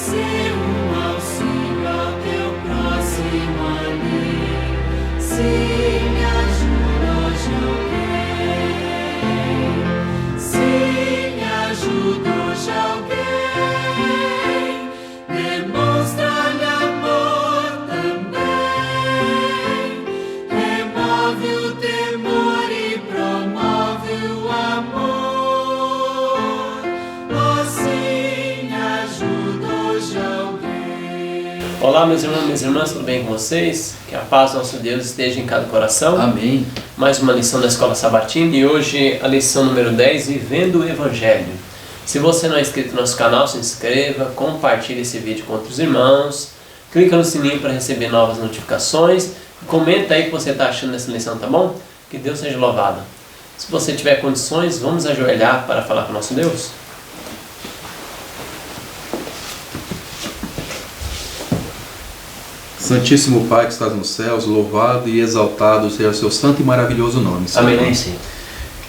ser um auxílio ao teu próximo ali. Se me ajuda hoje alguém, se me ajuda hoje alguém, demonstra-lhe amor também, remove o temor e promove o amor. Assim me ajuda hoje alguém. Olá, meus irmãos e minhas irmãs, tudo bem com vocês? Que a paz do nosso Deus esteja em cada coração. Amém. Mais uma lição da Escola Sabatina e hoje a lição número 10, Vivendo o Evangelho. Se você não é inscrito no nosso canal, se inscreva, compartilhe esse vídeo com outros irmãos, clica no sininho para receber novas notificações e comenta aí o que você está achando dessa lição, tá bom? Que Deus seja louvado. Se você tiver condições, vamos ajoelhar para falar com o nosso Deus? Santíssimo Pai que estás nos céus, louvado e exaltado seja o seu santo e maravilhoso nome, Senhor. Amém.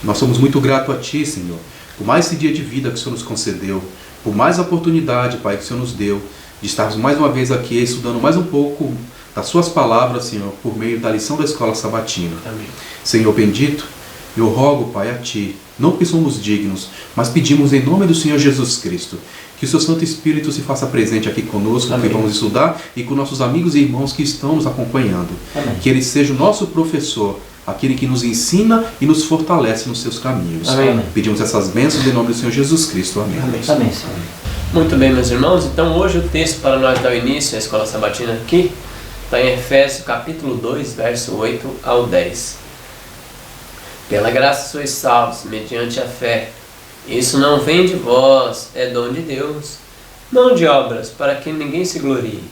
Nós somos muito gratos a Ti, Senhor, por mais esse dia de vida que o Senhor nos concedeu, por mais oportunidade, Pai, que o Senhor nos deu, de estarmos mais uma vez aqui estudando mais um pouco das Suas palavras, Senhor, por meio da lição da Escola Sabatina. Amém. Senhor bendito, eu rogo, Pai, a Ti, não que somos dignos, mas pedimos em nome do Senhor Jesus Cristo, que o Seu Santo Espírito se faça presente aqui conosco, Amém. que vamos estudar, e com nossos amigos e irmãos que estão nos acompanhando. Amém. Que Ele seja o nosso professor, aquele que nos ensina e nos fortalece nos seus caminhos. Amém. Pedimos essas bênçãos em nome do Senhor Jesus Cristo. Amém. Amém. Amém, Senhor. Muito bem, meus irmãos, então hoje o texto para nós dar o início à Escola Sabatina aqui está em Efésios capítulo 2, verso 8 ao 10. Pela graça sois salvos, mediante a fé. Isso não vem de vós, é dom de Deus, não de obras, para que ninguém se glorie,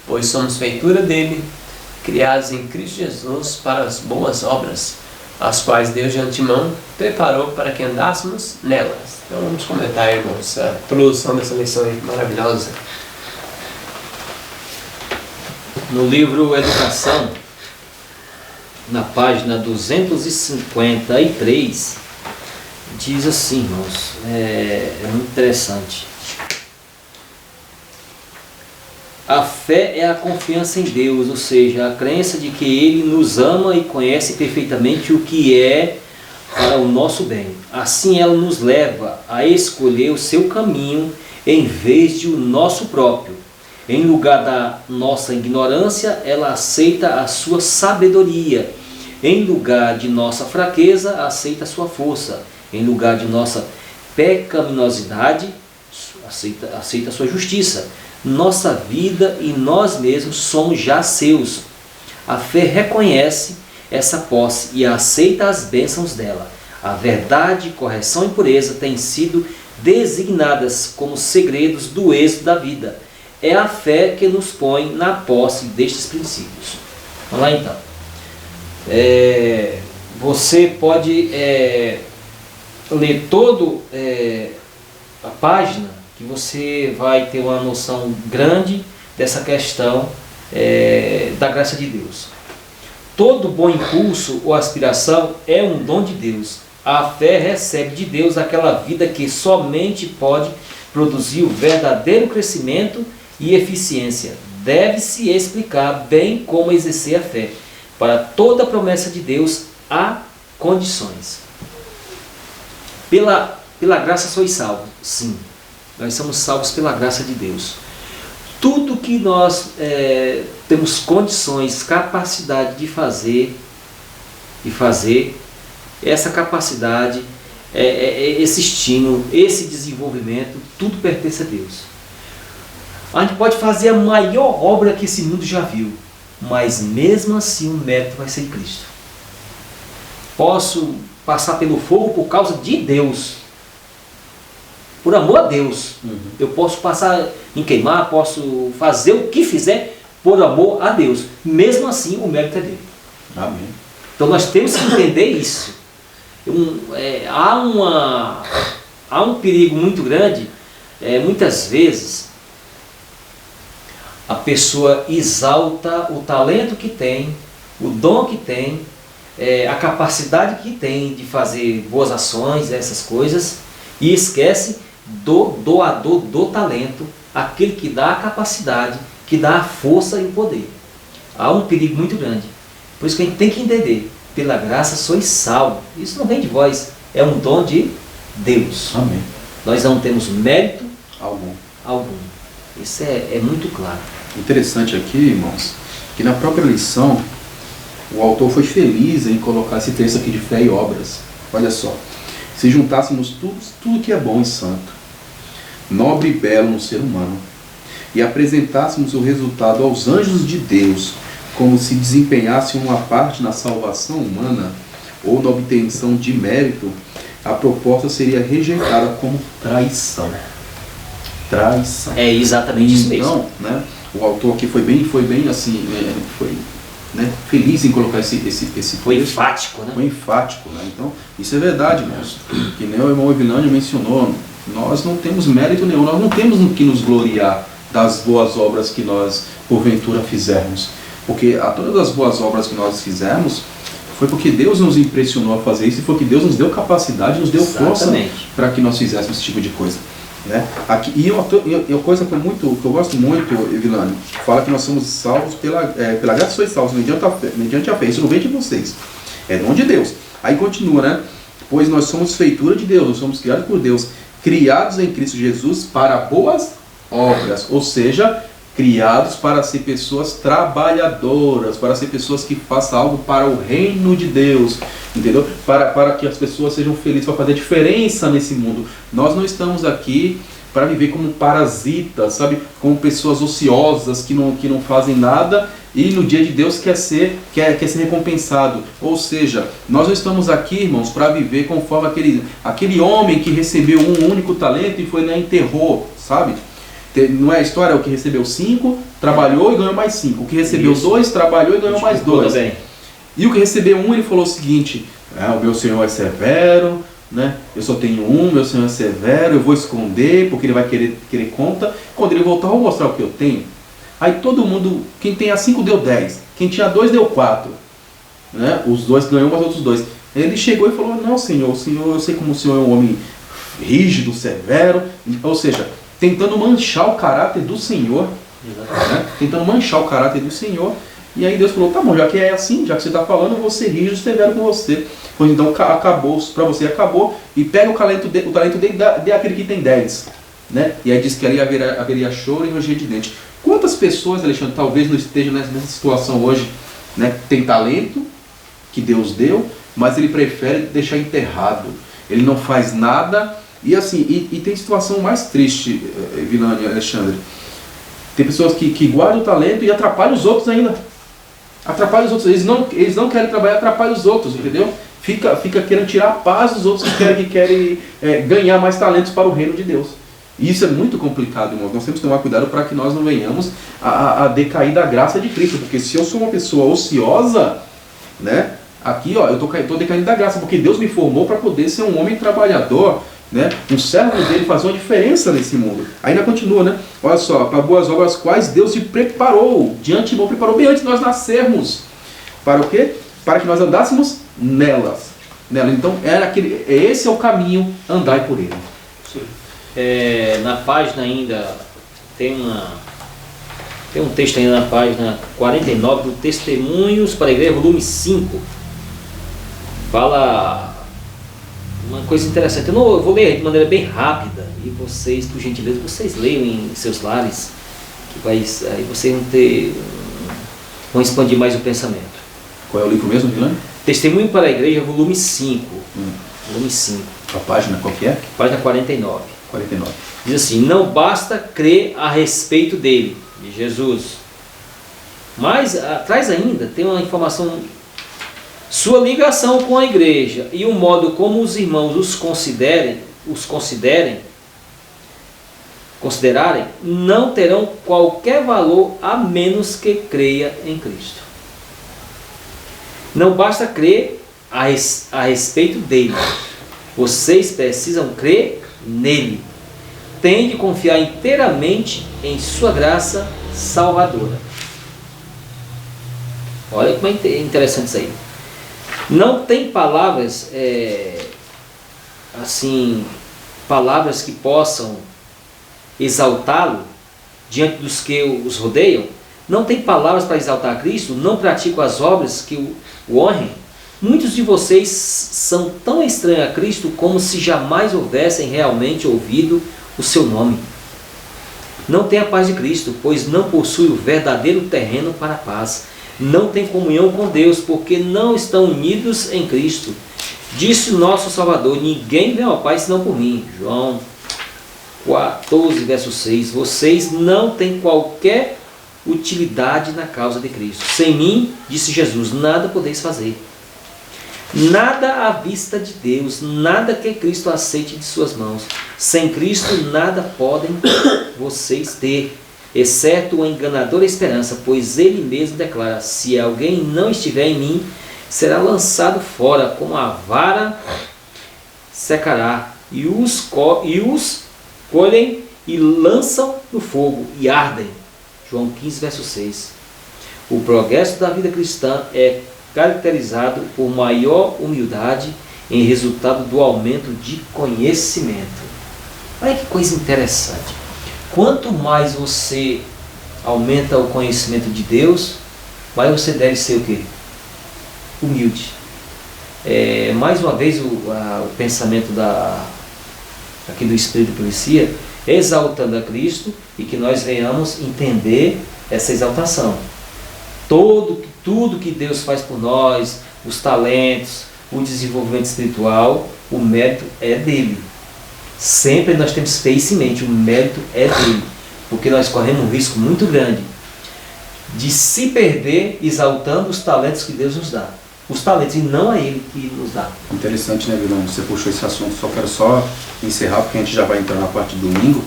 pois somos feitura dele, criados em Cristo Jesus para as boas obras, as quais Deus de antemão preparou para que andássemos nelas. Então vamos comentar, irmãos, a introdução dessa lição aí maravilhosa. No livro Educação, na página 253, diz assim, irmãos, é muito interessante. A fé é a confiança em Deus, ou seja, a crença de que Ele nos ama e conhece perfeitamente o que é para o nosso bem. Assim ela nos leva a escolher o seu caminho em vez de o nosso próprio. Em lugar da nossa ignorância, ela aceita a sua sabedoria. Em lugar de nossa fraqueza, aceita a sua força. Em lugar de nossa pecaminosidade, aceita a sua justiça. Nossa vida e nós mesmos somos já seus. A fé reconhece essa posse e aceita as bênçãos dela. A verdade, correção e pureza têm sido designadas como segredos do êxito da vida. É a fé que nos põe na posse destes princípios. Vamos lá então. Você pode ler toda a página, que você vai ter uma noção grande dessa questão da graça de Deus. Todo bom impulso ou aspiração é um dom de Deus. A fé recebe de Deus aquela vida que somente pode produzir o verdadeiro crescimento e eficiência. Deve-se explicar bem como exercer a fé. Para toda promessa de Deus há condições. Pela graça sois salvos. Sim, nós somos salvos pela graça de Deus. Tudo que nós temos condições, capacidade de fazer, essa capacidade, esse estímulo, esse desenvolvimento, tudo pertence a Deus. A gente pode fazer a maior obra que esse mundo já viu, mas mesmo assim o mérito vai ser em Cristo. Posso passar pelo fogo por causa de Deus, por amor a Deus. Eu posso passar em queimar, posso fazer o que fizer por amor a Deus. Mesmo assim o mérito é dele. Amém. Então nós temos que entender isso. Há um perigo muito grande, muitas vezes, a pessoa exalta o talento que tem, o dom que tem, a capacidade que tem de fazer boas ações, essas coisas, e esquece do doador do talento, aquele que dá a capacidade, que dá a força e o poder. Há um perigo muito grande. Por isso que a gente tem que entender, pela graça sois salvos. Isso não vem de vós, é um dom de Deus. Amém. Nós não temos mérito Algum. algum. Isso é muito claro. Interessante aqui, irmãos, que na própria lição, o autor foi feliz em colocar esse texto aqui de fé e obras. Olha só, se juntássemos tudo que é bom e santo, nobre e belo no ser humano, e apresentássemos o resultado aos anjos de Deus, como se desempenhassem uma parte na salvação humana, ou na obtenção de mérito, a proposta seria rejeitada como traição. Traição. É exatamente isso mesmo. Então, né, o autor aqui foi bem assim, feliz em colocar esse Foi texto. enfático, né? Foi enfático, né? Então, isso é verdade, irmãos. Que nem o irmão Evilânio mencionou, nós não temos mérito nenhum, nós não temos no que nos gloriar das boas obras que nós, porventura, fizermos. Porque a todas as boas obras que nós fizermos, foi porque Deus nos impressionou a fazer isso, e foi que Deus nos deu capacidade, nos deu força para que nós fizéssemos esse tipo de coisa. Né? Aqui, e uma coisa que eu gosto muito, Evilânio, fala que nós somos salvos pela graça sois salvos, mediante a fé. Isso não vem de vocês, é dom de Deus. Aí continua, né? Pois nós somos feitura de Deus, nós somos criados por Deus, criados em Cristo Jesus para boas obras, ou seja, criados para ser pessoas trabalhadoras, para ser pessoas que façam algo para o reino de Deus, entendeu? Para que as pessoas sejam felizes, para fazer diferença nesse mundo. Nós não estamos aqui para viver como parasitas, sabe? Como pessoas ociosas que não fazem nada e no dia de Deus quer ser recompensado. Ou seja, nós não estamos aqui, irmãos, para viver conforme aquele homem que recebeu um único talento e foi lá e enterrou, sabe? Não é a história, o que recebeu 5, trabalhou e ganhou mais 5. O que recebeu 2, trabalhou e ganhou mais 2. E o que recebeu 1, ele falou o seguinte: o meu Senhor é severo, né? Eu só tenho um, meu Senhor é severo, eu vou esconder, porque ele vai querer conta. Quando ele voltar, eu vou mostrar o que eu tenho. Aí todo mundo, quem tem a 5 deu 10, quem tinha 2 deu 4. Né? Os 2 ganhou, mas os outros 2. Ele chegou e falou: não, Senhor, eu sei como o Senhor é um homem rígido, severo, ou seja, tentando manchar o caráter do Senhor, né? Tentando manchar o caráter do Senhor. E aí Deus falou: tá bom, já que é assim, já que você está falando, eu vou ser rígido e severo com você. Pois então acabou, para você acabou, e pega o talento dele, dê aquele que tem 10. Né? E aí diz que ali haveria choro e ranger de dente. Quantas pessoas, Alexandre, talvez não estejam nessa situação hoje, né? Tem talento que Deus deu, mas ele prefere deixar enterrado. Ele não faz nada. E assim, e tem situação mais triste, Evilânio e Alexandre. Tem pessoas que guardam o talento e atrapalham os outros ainda. Atrapalham os outros. Eles não querem trabalhar, atrapalham os outros, entendeu? Fica querendo tirar a paz dos outros que querem ganhar mais talentos para o reino de Deus. E isso é muito complicado, irmãos. Nós temos que tomar cuidado para que nós não venhamos a decair da graça de Cristo. Porque se eu sou uma pessoa ociosa, né? Aqui, ó, eu estou decaindo da graça, porque Deus me formou para poder ser um homem trabalhador, né? Um servo dele fazer uma diferença nesse mundo. Ainda continua, né? Olha só, para boas obras quais Deus te preparou, de antemão preparou bem antes de nós nascermos. Para o quê? Para que nós andássemos nelas. Então, esse é o caminho, andai por ele. Na página ainda, tem um texto ainda na página 49 do Testemunhos para a Igreja, volume 5. Fala uma coisa interessante. Eu vou ler de maneira bem rápida, e vocês, por gentileza, vocês leiam em seus lares, que aí vocês vão expandir mais o pensamento. Qual é o livro mesmo, Vilani? Testemunho para a Igreja, volume 5. Volume 5. A página qual que é? Página 49. 49. Diz assim: não basta crer a respeito dele, de Jesus. Mas atrás ainda tem uma informação: sua ligação com a igreja e o modo como os irmãos os considerarem, não terão qualquer valor a menos que creia em Cristo. Não basta crer a respeito dele. Vocês precisam crer nele. Tem de confiar inteiramente em sua graça salvadora. Olha como é interessante isso aí. Não tem palavras, palavras que possam exaltá-lo diante dos que os rodeiam, não têm palavras para exaltar Cristo, não praticam as obras que o honrem. Muitos de vocês são tão estranhos a Cristo como se jamais houvessem realmente ouvido o seu nome. Não têm a paz de Cristo, pois não possuem o verdadeiro terreno para a paz. Não têm comunhão com Deus, porque não estão unidos em Cristo. Disse o nosso Salvador: ninguém vem ao Pai senão por mim. João 14, verso 6. Vocês não têm qualquer utilidade na causa de Cristo. Sem mim, disse Jesus, nada podeis fazer. Nada à vista de Deus, nada que Cristo aceite de suas mãos. Sem Cristo nada podem vocês ter, exceto uma enganadora esperança, pois Ele mesmo declara: se alguém não estiver em mim, será lançado fora, como a vara secará, e os colhem e lançam no fogo e ardem. João 15, verso 6. O progresso da vida cristã é caracterizado por maior humildade em resultado do aumento de conhecimento. Olha que coisa interessante. Quanto mais você aumenta o conhecimento de Deus, mais você deve ser o quê? Humilde. Mais uma vez o pensamento aqui do Espírito de Profecia, exaltando a Cristo, e que nós venhamos entender essa exaltação. Tudo que Deus faz por nós, os talentos, o desenvolvimento espiritual, o mérito é dele. Sempre nós temos que ter isso em mente, o mérito é dele, porque nós corremos um risco muito grande de se perder exaltando os talentos que Deus nos dá. Os talentos, e não a Ele que nos dá. Interessante, né, Vilão? Você puxou esse assunto, quero encerrar, porque a gente já vai entrar na parte do domingo.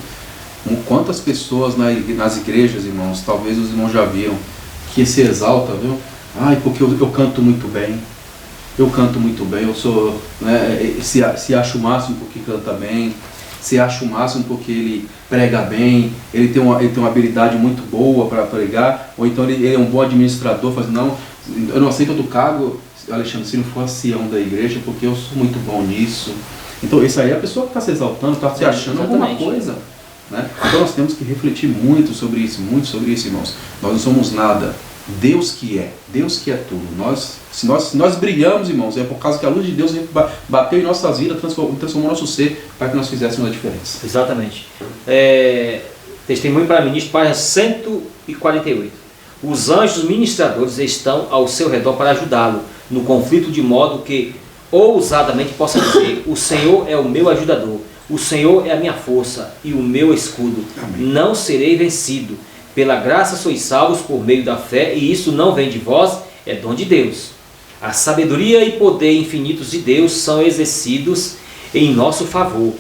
Quantas pessoas nas igrejas, irmãos, talvez os irmãos já viram, que se exalta, viu? Ai, porque eu canto muito bem. Eu canto muito bem, eu sou, né, se acha o máximo porque canta bem, se acha o máximo porque ele prega bem, ele tem uma habilidade muito boa para pregar, ou então ele é um bom administrador, faz, não, eu não aceito outro cargo, Alexandre, se não for ancião da igreja, porque eu sou muito bom nisso. Então isso aí é a pessoa que está se exaltando, está se achando alguma coisa. Né? Então nós temos que refletir muito sobre isso, irmãos. Nós não somos nada. Deus que é tudo. Se nós brilhamos, irmãos, é por causa que a luz de Deus bateu em nossas vidas, transformou nosso ser, para que nós fizéssemos a diferença. Exatamente. Testemunho para ministro, página 148. Os anjos ministradores estão ao seu redor para ajudá-lo no conflito, de modo que ousadamente possa dizer: o Senhor é o meu ajudador, o Senhor é a minha força e o meu escudo. Amém. Não serei vencido. Pela graça sois salvos por meio da fé, e isso não vem de vós, é dom de Deus. A sabedoria e poder infinitos de Deus são exercidos em nosso favor.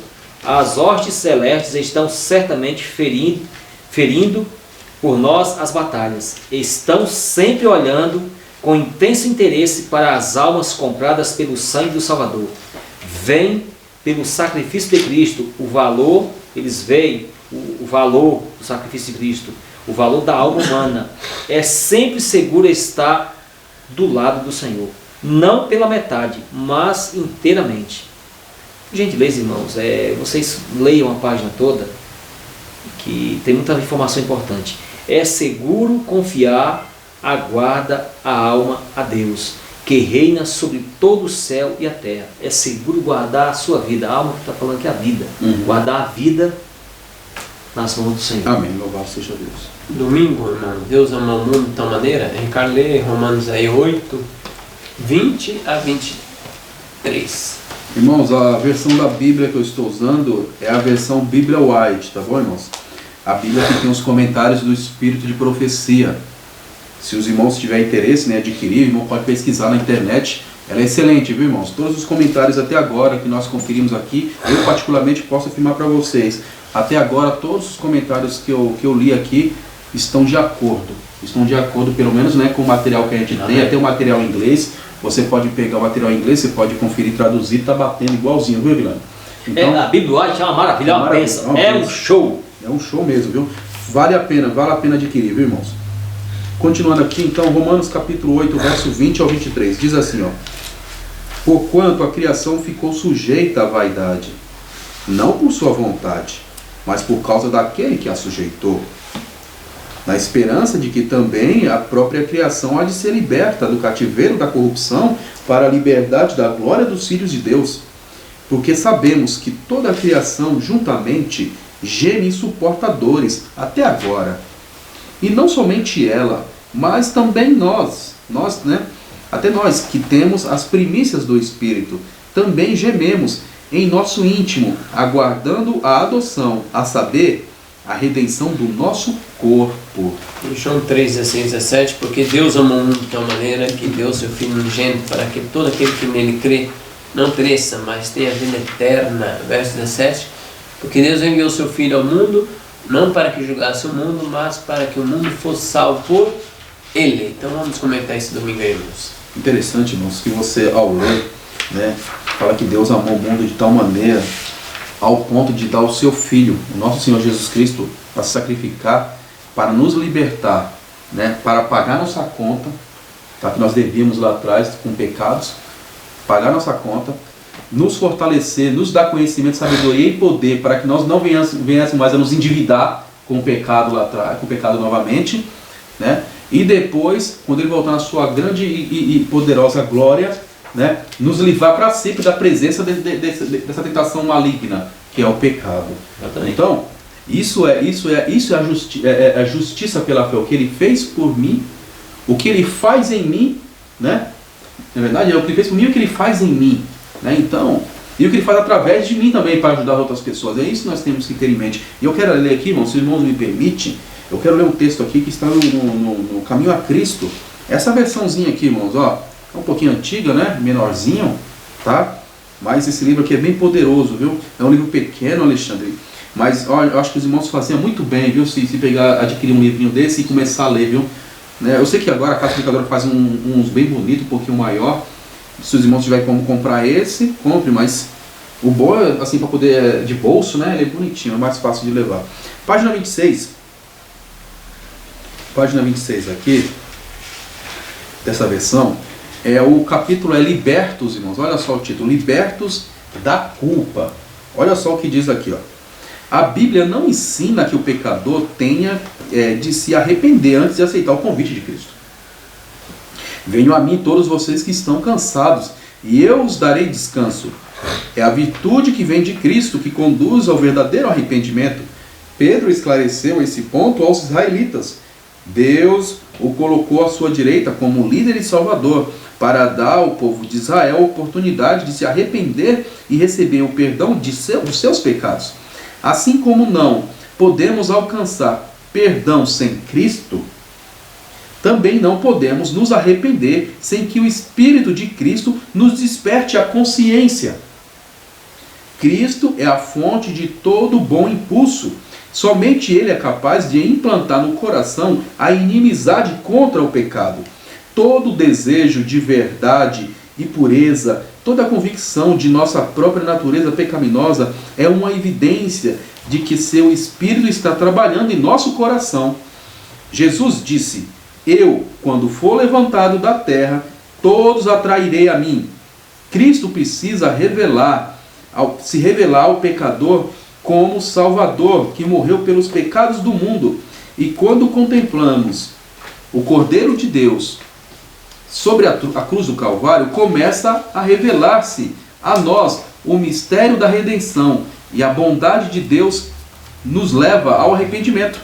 As hostes celestes estão certamente ferindo por nós as batalhas. Estão sempre olhando com intenso interesse para as almas compradas pelo sangue do Salvador. Vem pelo sacrifício de Cristo eles veem o valor do sacrifício de Cristo, o valor da alma humana. É sempre seguro estar do lado do Senhor, não pela metade, mas inteiramente. Por gentileza, irmãos, vocês leiam a página toda, que tem muita informação importante. É seguro confiar, aguarda a alma a Deus, que reina sobre todo o céu e a terra. É seguro guardar a sua vida. A alma que está falando que é a vida. Guardar a vida nas mãos do Senhor. Amém. Louvado seja Deus. Domingo, irmão, Deus amou o mundo de tal maneira. Ricardo lê Romanos aí 8, 20 a 23. Irmãos, a versão da Bíblia que eu estou usando é a versão Bíblia White, tá bom, irmãos? A Bíblia que tem os comentários do Espírito de Profecia. Se os irmãos tiverem interesse em adquirir, o irmão pode pesquisar na internet. Ela é excelente, viu, irmãos? Todos os comentários até agora que nós conferimos aqui, eu particularmente posso afirmar para vocês, até agora todos os comentários que eu li aqui estão de acordo, pelo menos, né, com o material que a gente tem, até o material em inglês. Você pode pegar o material em inglês, você pode conferir, traduzir, tá batendo igualzinho, viu, Vilano? Então, a Bíblia White é uma maravilha, é uma bênção, um show. É um show mesmo, viu? Vale a pena adquirir, viu, irmãos? Continuando aqui, então, Romanos capítulo 8, verso 20 ao 23, diz assim, ó: porquanto a criação ficou sujeita à vaidade, não por sua vontade, mas por causa daquele que a sujeitou, na esperança de que também a própria criação há de ser liberta do cativeiro da corrupção para a liberdade da glória dos filhos de Deus. Porque sabemos que toda a criação juntamente geme e suporta dores até agora. E não somente ela, mas também nós, até nós que temos as primícias do Espírito, também gememos em nosso íntimo, aguardando a adoção, a saber, a redenção do nosso corpo. Em João 3, 16, 17, porque Deus amou o mundo de tal maneira que deu seu Filho unigênito para que todo aquele que nele crê não pereça, mas tenha vida eterna. Verso 17, porque Deus enviou seu Filho ao mundo, não para que julgasse o mundo, mas para que o mundo fosse salvo por ele. Então vamos comentar esse domingo aí, irmãos. Interessante, irmãos, que você ao ler, fala que Deus amou o mundo de tal maneira ao ponto de dar o seu Filho, o nosso Senhor Jesus Cristo, para se sacrificar, para nos libertar, para pagar nossa conta, tá, que nós devíamos lá atrás com pecados, pagar nossa conta, nos fortalecer, nos dar conhecimento, sabedoria e poder para que nós não venhamos mais a nos endividar com o pecado lá atrás, com o pecado novamente, e depois, quando ele voltar na sua grande e poderosa glória, nos livrar para sempre da presença dessa tentação maligna, que é o pecado. Exatamente. Então, isso é a justiça pela fé, o que ele fez por mim, o que ele faz em mim, na verdade é o que ele fez por mim e o que ele faz em mim. Então, e o que ele faz através de mim também para ajudar outras pessoas. É isso que nós temos que ter em mente. E eu quero ler aqui, irmãos, se os irmãos me permitem, eu quero ler um texto aqui que está no Caminho a Cristo. Essa versãozinha aqui, irmãos, ó, é um pouquinho antiga, menorzinho, tá? Mas esse livro aqui é bem poderoso, viu? É um livro pequeno, Alexandre, mas ó, eu acho que os irmãos faziam muito bem, viu? Se adquirir um livrinho desse e começar a ler, viu? Eu sei que agora a Casa Explicadora faz uns bem bonitos, um pouquinho maior. Se os irmãos tiverem como comprar esse, compre, mas o bom é, assim, para poder, de bolso, ele é bonitinho, é mais fácil de levar. Página 26. Página 26 aqui, dessa versão, o capítulo é Libertos, irmãos. Olha só o título, Libertos da culpa. Olha só o que diz aqui, ó. A Bíblia não ensina que o pecador tenha de se arrepender antes de aceitar o convite de Cristo. Venham a mim todos vocês que estão cansados, e eu os darei descanso. É a virtude que vem de Cristo que conduz ao verdadeiro arrependimento. Pedro esclareceu esse ponto aos israelitas. Deus o colocou à sua direita como líder e salvador, para dar ao povo de Israel a oportunidade de se arrepender e receber o perdão dos seus pecados. Assim como não podemos alcançar perdão sem Cristo, também não podemos nos arrepender sem que o Espírito de Cristo nos desperte a consciência. Cristo é a fonte de todo bom impulso. Somente Ele é capaz de implantar no coração a inimizade contra o pecado. Todo desejo de verdade e pureza, toda a convicção de nossa própria natureza pecaminosa é uma evidência de que seu Espírito está trabalhando em nosso coração. Jesus disse: eu, quando for levantado da terra, todos atrairei a mim. Cristo precisa se revelar ao pecador como Salvador, que morreu pelos pecados do mundo. E quando contemplamos o Cordeiro de Deus sobre a cruz do Calvário, começa a revelar-se a nós o mistério da redenção, e a bondade de Deus nos leva ao arrependimento.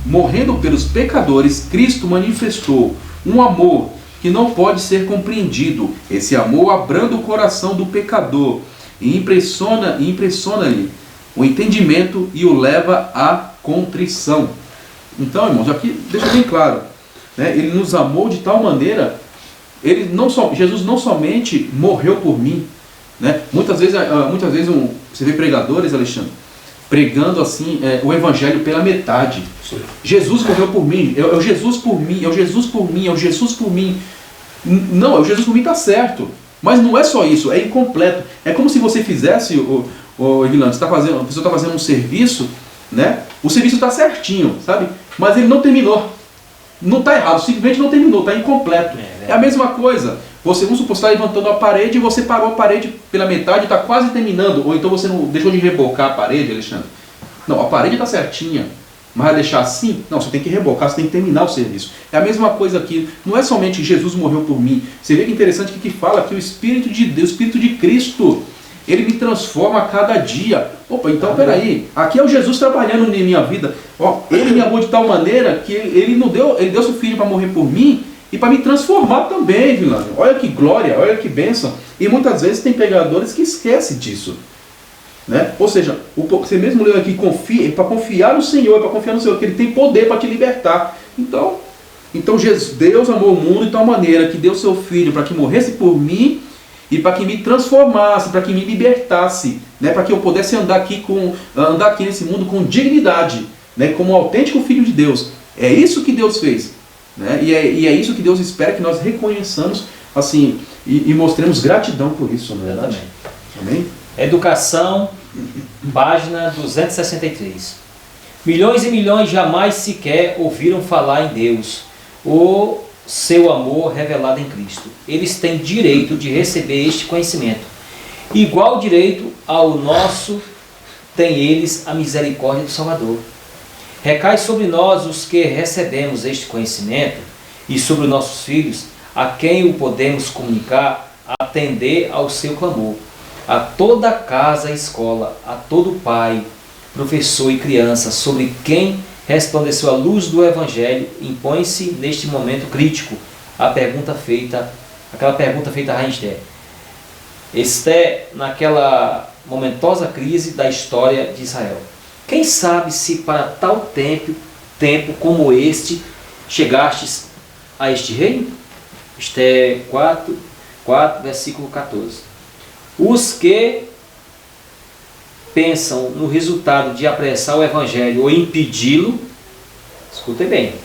Morrendo pelos pecadores, Cristo manifestou um amor que não pode ser compreendido. Esse amor abranda o coração do pecador e impressiona-lhe o entendimento e o leva à contrição. Então, irmãos, aqui deixa bem claro, ele nos amou de tal maneira, Jesus não somente morreu por mim, muitas vezes você vê pregadores, Alexandre, pregando assim o evangelho pela metade. Sim. Jesus morreu por mim, é o Jesus por mim, é o Jesus por mim, é o Jesus por mim. Não, é o Jesus por mim, está certo. Mas não é só isso, é incompleto. É como se você fizesse, Evilante, a pessoa está fazendo um serviço, o serviço está certinho, sabe? Mas ele não terminou. Não está errado, simplesmente não terminou, está incompleto. É a mesma coisa. Vamos supor, você está levantando a parede e você parou a parede pela metade e está quase terminando. Ou então você não deixou de rebocar a parede, Alexandre. Não, a parede está certinha. Mas vai deixar assim? Não, você tem que rebocar, você tem que terminar o serviço. É a mesma coisa aqui. Não é somente Jesus morreu por mim. Você vê que interessante que fala que o Espírito de Deus, o Espírito de Cristo, ele me transforma a cada dia. Opa, então peraí. Aqui é o Jesus trabalhando na minha vida. Ó, ele me amou de tal maneira que ele deu seu filho para morrer por mim e para me transformar também, Vilano. Olha que glória, olha que bênção. E muitas vezes tem pregadores que esquecem disso. Né? Ou seja, você mesmo leu aqui, confia, é para confiar no Senhor, que Ele tem poder para te libertar. Então Deus amou o mundo de tal maneira que deu seu Filho para que morresse por mim e para que me transformasse, para que me libertasse, né? Para que eu pudesse andar aqui nesse mundo com dignidade, né? Como um autêntico Filho de Deus. É isso que Deus fez, né? E é isso que Deus espera que nós reconheçamos assim, e mostremos gratidão por isso. Né? Exatamente. Amém? Educação, página 263. Milhões e milhões jamais sequer ouviram falar em Deus, o seu amor revelado em Cristo. Eles têm direito de receber este conhecimento. Igual direito ao nosso tem eles a misericórdia do Salvador. Recai sobre nós os que recebemos este conhecimento e sobre nossos filhos, a quem o podemos comunicar, atender ao seu clamor. A toda casa e escola, a todo pai, professor e criança, sobre quem resplandeceu a luz do Evangelho, impõe-se neste momento crítico aquela pergunta feita a Rainha Esther. Esther, naquela momentosa crise da história de Israel. Quem sabe se para tal tempo como este, chegastes a este reino? Esther 4, versículo 14. Os que pensam no resultado de apressar o Evangelho ou impedi-lo, escutem bem,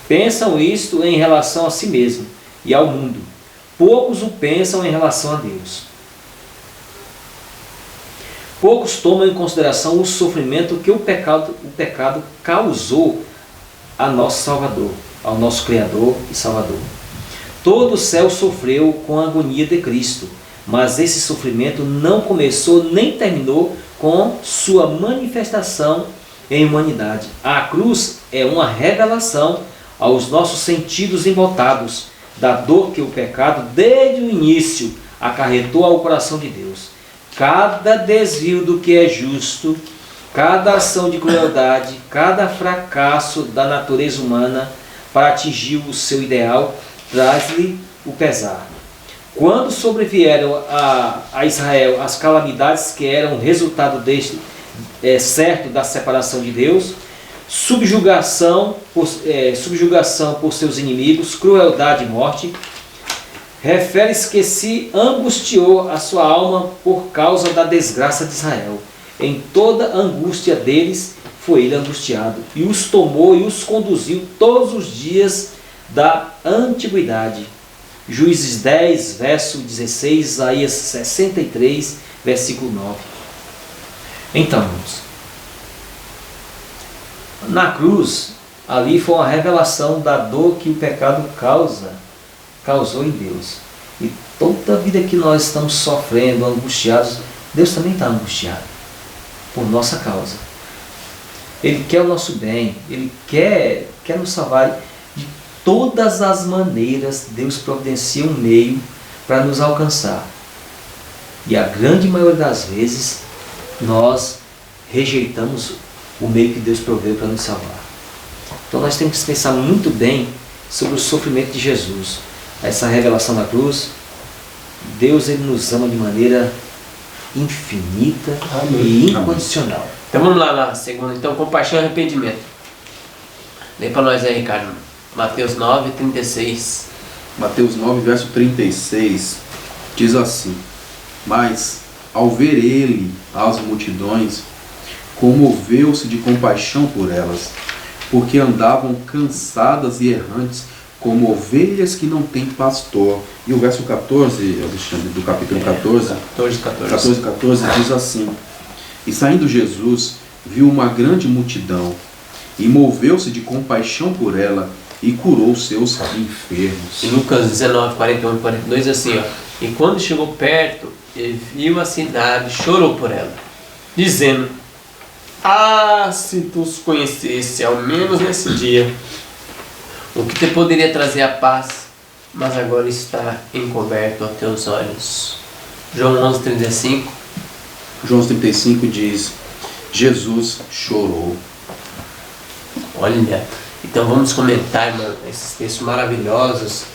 pensam isto em relação a si mesmo e ao mundo. Poucos o pensam em relação a Deus. Poucos tomam em consideração o sofrimento que o pecado causou a nosso Salvador, ao nosso Criador e Salvador. Todo o céu sofreu com a agonia de Cristo, mas esse sofrimento não começou nem terminou com sua manifestação em humanidade. A cruz é uma revelação aos nossos sentidos embotados da dor que o pecado, desde o início, acarretou ao coração de Deus. Cada desvio do que é justo, cada ação de crueldade, cada fracasso da natureza humana para atingir o seu ideal, traz-lhe o pesar. Quando sobrevieram a Israel as calamidades que eram resultado certo da separação de Deus, subjugação por seus inimigos, crueldade e morte, refere-se que se angustiou a sua alma por causa da desgraça de Israel. Em toda a angústia deles foi ele angustiado, e os tomou e os conduziu todos os dias da antiguidade. Juízes 10, verso 16, Isaías 63, versículo 9. Então, irmãos, na cruz, ali foi uma revelação da dor que o pecado causou em Deus. E toda a vida que nós estamos sofrendo, angustiados, Deus também está angustiado por nossa causa. Ele quer o nosso bem, Ele quer nos salvar. De todas as maneiras, Deus providencia um meio para nos alcançar. E a grande maioria das vezes, nós rejeitamos o meio que Deus proveu para nos salvar. Então nós temos que pensar muito bem sobre o sofrimento de Jesus. Essa revelação da cruz, Deus ele nos ama de maneira infinita e incondicional. Então vamos lá na segunda. Então, compaixão e arrependimento. Lê para nós aí, Ricardo. Mateus 9, 36. Mateus 9, verso 36, diz assim: Mas, ao ver ele as multidões, comoveu-se de compaixão por elas, porque andavam cansadas e errantes, como ovelhas que não têm pastor. E o verso 14, Alexandre, do capítulo 14, 14 diz assim: E saindo Jesus, viu uma grande multidão, e moveu-se de compaixão por ela, e curou seus enfermos. Em Lucas 19, 41 e 42, assim, ó. E quando chegou perto, ele viu a cidade, chorou por ela, dizendo: Ah, se tu os conhecesse, ao menos nesse dia, o que te poderia trazer a paz, mas agora está encoberto aos teus olhos. João 11:35. João 35 diz: Jesus chorou. Olha, então vamos comentar, irmão, esses textos maravilhosos,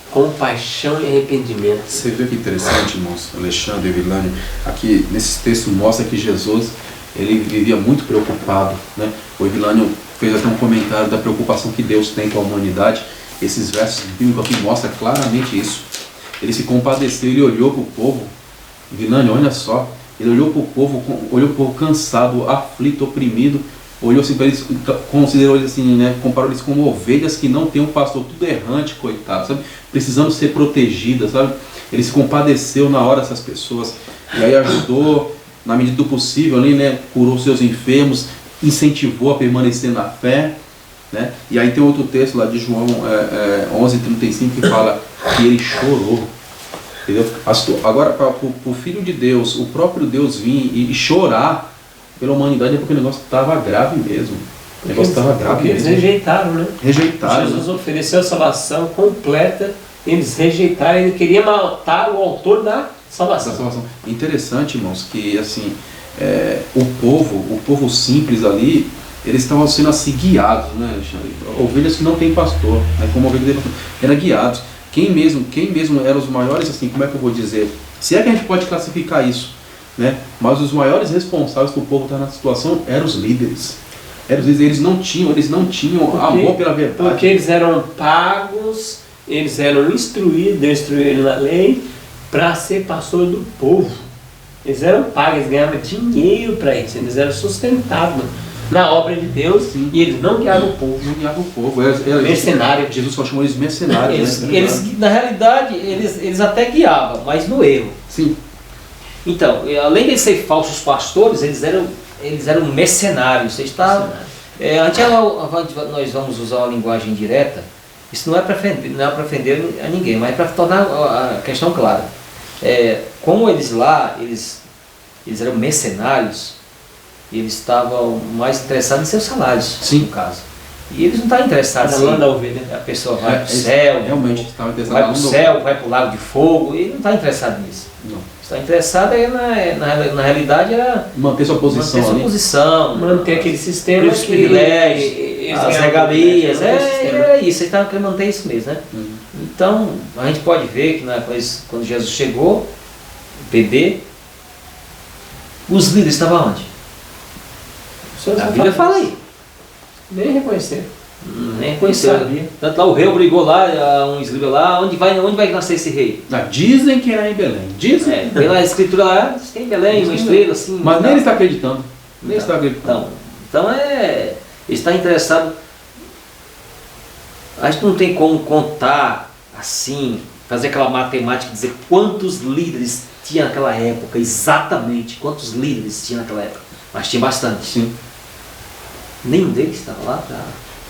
compaixão e arrependimento. Você vê que interessante, irmãos, Alexandre e Vilânio, aqui nesses textos mostra que Jesus, ele vivia muito preocupado, né? O Vilânio fez até um comentário da preocupação que Deus tem com a humanidade. Esses versos bíblicos aqui mostram claramente isso. Ele se compadeceu, ele olhou para o povo. Vilânio, olha só, ele olhou para o povo cansado, aflito, oprimido, olhou assim para eles, considerou eles assim, né? Comparou eles como ovelhas que não tem um pastor, tudo errante, coitado, sabe? Precisando ser protegidas, sabe? Ele se compadeceu na hora dessas pessoas, e aí ajudou, na medida do possível, ali, né? Curou seus enfermos, incentivou a permanecer na fé, né? E aí tem outro texto lá de João 11:35 que fala que ele chorou. Entendeu? Agora, para o Filho de Deus, o próprio Deus vir e chorar pela humanidade é porque o negócio estava grave mesmo. O negócio estava grave porque eles mesmo. rejeitaram, né? Rejeitaram. Jesus ofereceu a salvação completa, eles rejeitaram, ele queria matar o autor da salvação. Essa salvação. Interessante, irmãos, que assim, o povo simples ali, eles estavam sendo assim guiados, né, Alexandre? Ovelhas que não tem pastor, né? Como ovelhas que tem pastor, eram guiados. Quem mesmo eram os maiores, assim, como é que eu vou dizer? Se é que a gente pode classificar isso, né? Mas os maiores responsáveis por o povo estar na situação eram os líderes. Eles não tinham amor pela verdade. Porque eles eram pagos, eles eram instruídos na lei para ser pastor do povo. Eles eram pagos, eles ganhavam dinheiro para isso, eles eram sustentados na obra de Deus. Sim. E eles não guiavam o povo. Não guiavam o povo. Mercenário. Jesus só chamou eles mercenários. Eles, na realidade, eles até guiavam, mas no erro. Sim. Então, além de ser falsos pastores, eles eram mercenários. Você está, nós vamos usar uma linguagem direta. Isso não é para ofender a ninguém, mas é para tornar a questão clara. Como eles eram mercenários, eles estavam mais interessados em seus salários, Sim. no caso. E eles não estavam interessados em da ovelha. A pessoa vai para o céu, realmente estavam interessados vai para o céu, vai para o lago de fogo. Ele não está interessado nisso. Não. Está interessado na realidade era Manter sua posição. manter sua posição, Manter aquele sistema, os privilégios, as regalias, era isso, ele estava querendo manter isso mesmo, né? Então, a gente pode ver que quando Jesus chegou, o bebê, os líderes estavam onde? A Bíblia fala aí. Nem reconhecer. Nem reconheceu. Tanto lá o rei obrigou lá, uns líderes lá, onde vai nascer esse rei? Dizem que era em Belém. Dizem. Pela escritura lá, tem em Belém, uma estrela assim. Mas nem ele está acreditando. Nem ele está acreditando. Então ele está interessado. A gente não tem como contar assim, fazer aquela matemática, dizer quantos líderes tinha naquela época, exatamente quantos líderes tinha naquela época. Mas tinha bastante. Sim. Nenhum deles estava lá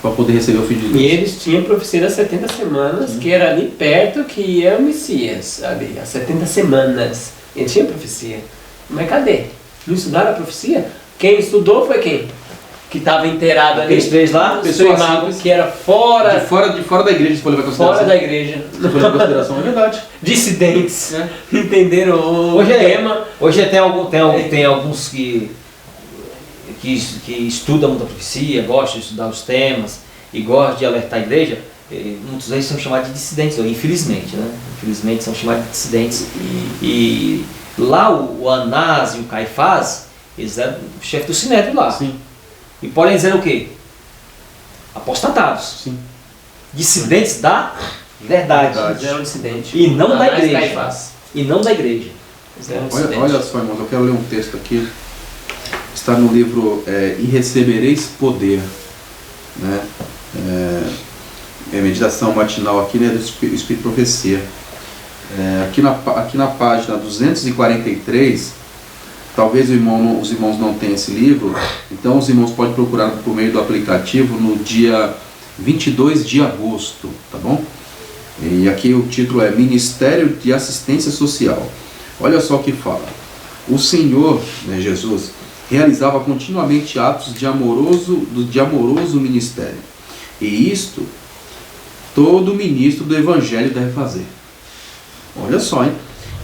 para poder receber o Filho de Deus. E eles tinham a profecia das 70 semanas, que era ali perto que ia o Messias, ali, as 70 semanas. Eles tinham profecia. Mas cadê? Não estudaram a profecia? Quem estudou foi quem? Que estava inteirado ali. Aqueles três lá, pessoas simples, que era fora de fora da igreja, se for levar em consideração. fora da igreja. Se for levar em consideração, é verdade. Dissidentes. Entenderam o tema. Hoje tem alguns que estudam muito a profecia, gostam de estudar os temas e gostam de alertar a igreja. Muitos deles são chamados de dissidentes, infelizmente, né? Infelizmente são chamados de dissidentes. E lá o Anás e o Caifás, eles eram o chefe do Sinédrio lá. Sim. E podem dizer o quê? Apostatados. Sim. Dissidentes da verdade. Eles eram dissidentes. E não da Anás e igreja. Caifás. E não da igreja. Eles eram dissidentes. Olha só, irmãos, eu quero ler um texto aqui. Está no livro E Recebereis Poder, né? Meditação matinal aqui, né, do Espírito e Profecia. Aqui na página 243, talvez os irmãos não tenham esse livro, então os irmãos podem procurar por meio do aplicativo no dia 22 de agosto, tá bom? E aqui o título é Ministério de Assistência Social. Olha só o que fala. O Senhor, né, Jesus, realizava continuamente atos de amoroso ministério. E isto todo ministro do Evangelho deve fazer. Olha só, hein?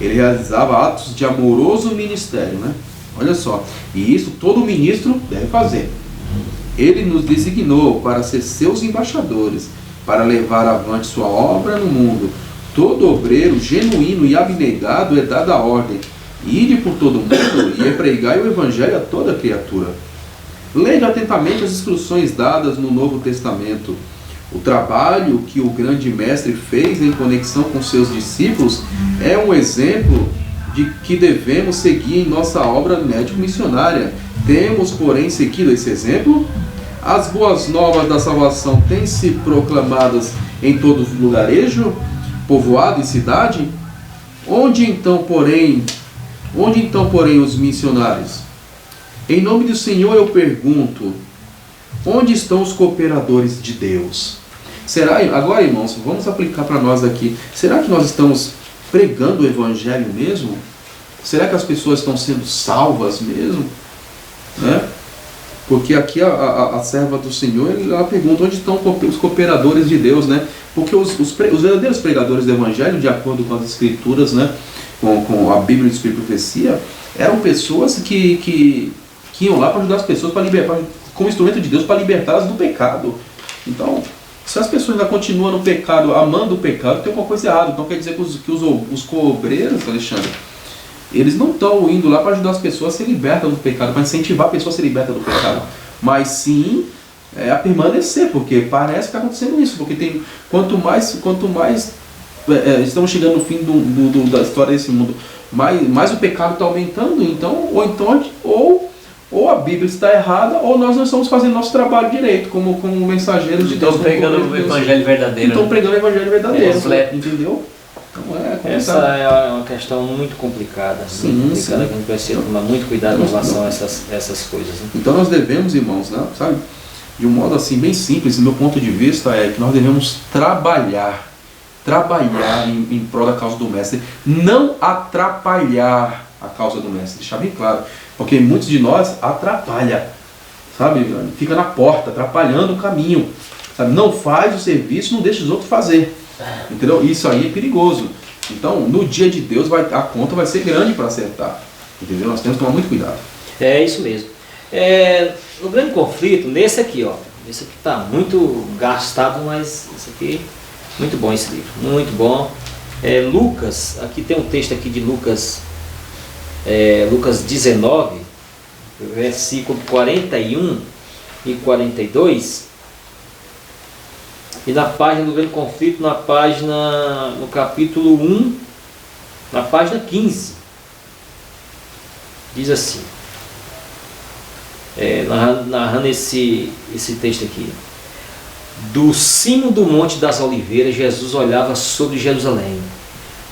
Ele realizava atos de amoroso ministério, né? Olha só. E isso todo ministro deve fazer. Ele nos designou para ser seus embaixadores, para levar avante sua obra no mundo. Todo obreiro genuíno e abnegado é dado a ordem: ide por todo mundo e pregai o Evangelho a toda criatura. Leia atentamente as instruções dadas no Novo Testamento. O trabalho que o grande mestre fez em conexão com seus discípulos é um exemplo de que devemos seguir em nossa obra médico-missionária. Temos, porém, seguido esse exemplo? As boas novas da salvação têm se proclamadas em todo lugarejo, povoado e cidade? Onde então, porém, os missionários? Em nome do Senhor eu pergunto, onde estão os cooperadores de Deus? Será, agora irmãos, vamos aplicar para nós aqui, será que nós estamos pregando o Evangelho mesmo? Será que as pessoas estão sendo salvas mesmo? Né? Porque aqui a serva do Senhor, ela pergunta onde estão os cooperadores de Deus, né? Porque os verdadeiros pregadores do Evangelho, de acordo com as Escrituras, né? com a Bíblia de Espírito e Profecia, eram pessoas que iam lá para ajudar as pessoas, como instrumento de Deus, para libertá-las do pecado. Então, se as pessoas ainda continuam no pecado, amando o pecado, tem alguma coisa errada. Então quer dizer que os co-obreiros, Alexandre, eles não estão indo lá para ajudar as pessoas a se libertar do pecado, para incentivar a pessoa a se libertar do pecado, mas sim a permanecer, porque parece que está acontecendo isso, porque tem, quanto mais estamos chegando no fim da história desse mundo, mais o pecado está aumentando, então, ou a Bíblia está errada, ou nós não estamos fazendo nosso trabalho direito, como mensageiros de Deus. Estão pregando o Evangelho verdadeiro. Estão pregando o Evangelho verdadeiro, entendeu? Então essa é uma questão muito complicada. Sim, muito complicada, sim. que a gente precisa tomar muito cuidado em relação a essas coisas. Né? Então nós devemos, irmãos, né, sabe, de um modo assim bem simples, do meu ponto de vista, é que nós devemos trabalhar em prol da causa do Mestre, não atrapalhar a causa do Mestre, deixar bem claro, porque muitos de nós atrapalha, sabe, fica na porta, atrapalhando o caminho, sabe, não faz o serviço, não deixa os outros fazer, entendeu? Isso aí é perigoso. Então, no dia de Deus, a conta vai ser grande para acertar, entendeu? Nós temos que tomar muito cuidado. É isso mesmo. O grande conflito, nesse aqui, ó, esse aqui está muito gastado, mas esse aqui, muito bom esse livro, muito bom. Lucas, aqui tem um texto aqui de Lucas 19, versículo 41 e 42, e na página do grande conflito, no capítulo 1, na página 15, diz assim, narrando esse texto aqui: do cimo do Monte das Oliveiras, Jesus olhava sobre Jerusalém.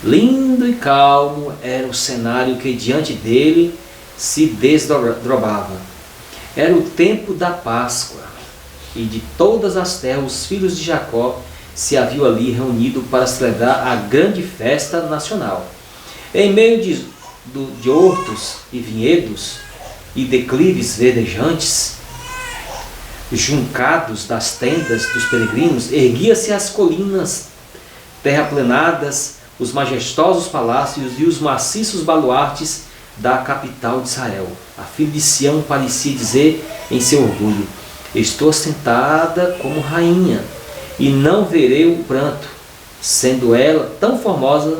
Lindo e calmo era o cenário que diante dele se desdobrava. Era o tempo da Páscoa, e de todas as terras os filhos de Jacó se haviam ali reunido para celebrar a grande festa nacional. Em meio de hortos e vinhedos e declives verdejantes, juncados das tendas dos peregrinos, erguia-se as colinas terraplenadas, os majestosos palácios e os maciços baluartes da capital de Israel. A filha de Sião parecia dizer em seu orgulho: estou sentada como rainha, e não verei o pranto, sendo ela tão formosa,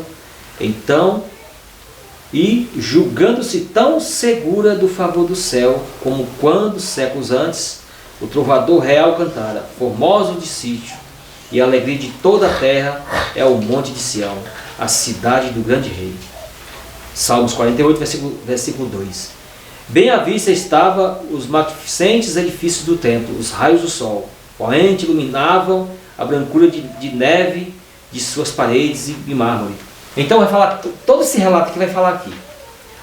então, e julgando-se tão segura do favor do céu, como quando, séculos antes, o trovador real cantara: formoso de sítio, e a alegria de toda a terra é o monte de Sião, a cidade do grande rei. Salmos 48, versículo 2. Bem à vista estavam os magnificentes edifícios do templo, os raios do sol, poente iluminavam a brancura de neve de suas paredes e mármore. Então vai falar, todo esse relato que vai falar aqui.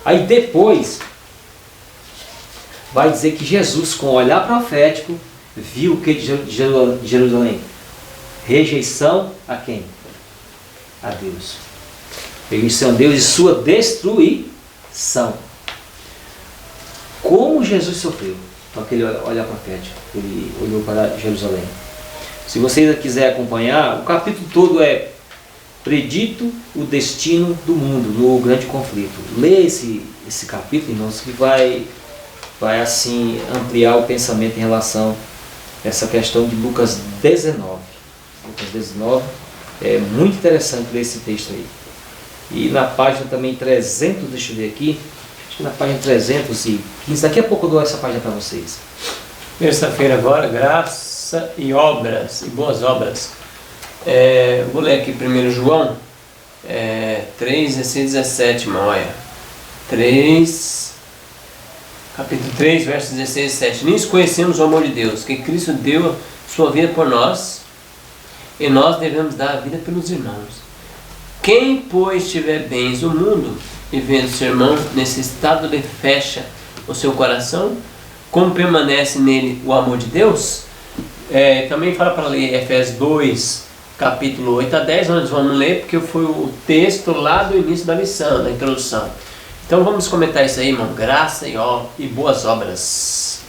Aí depois vai dizer que Jesus, com o olhar profético, viu o que de Jerusalém? Rejeição a quem? A Deus. Rejeição a Deus e sua destruição. Como Jesus sofreu com aquele olhar profético. Ele olhou para Jerusalém. Se você quiser acompanhar, o capítulo todo é predito o destino do mundo no grande conflito. Lê esse capítulo, irmãos, que vai assim ampliar o pensamento em relação a essa questão de Lucas 19. Lucas 19 é muito interessante ler esse texto aí. E na página também 300, deixa eu ver aqui, acho que na página 315, daqui a pouco eu dou essa página para vocês. Terça-feira agora, graça e obras, e boas obras. Vou ler aqui 1 João 3, 16, 17, irmão, olha. Capítulo 3, versos 16 e 17. Nisso conhecemos o amor de Deus, que Cristo deu sua vida por nós, e nós devemos dar a vida pelos irmãos. Quem, pois, tiver bens do mundo, e vendo seu irmão necessitado, lhe fecha o seu coração, como permanece nele o amor de Deus? Também fala para ler Efésios 2, capítulo 8 a 10, onde vamos ler, porque foi o texto lá do início da lição, da introdução. Então vamos comentar isso aí, irmão. Graça e boas obras.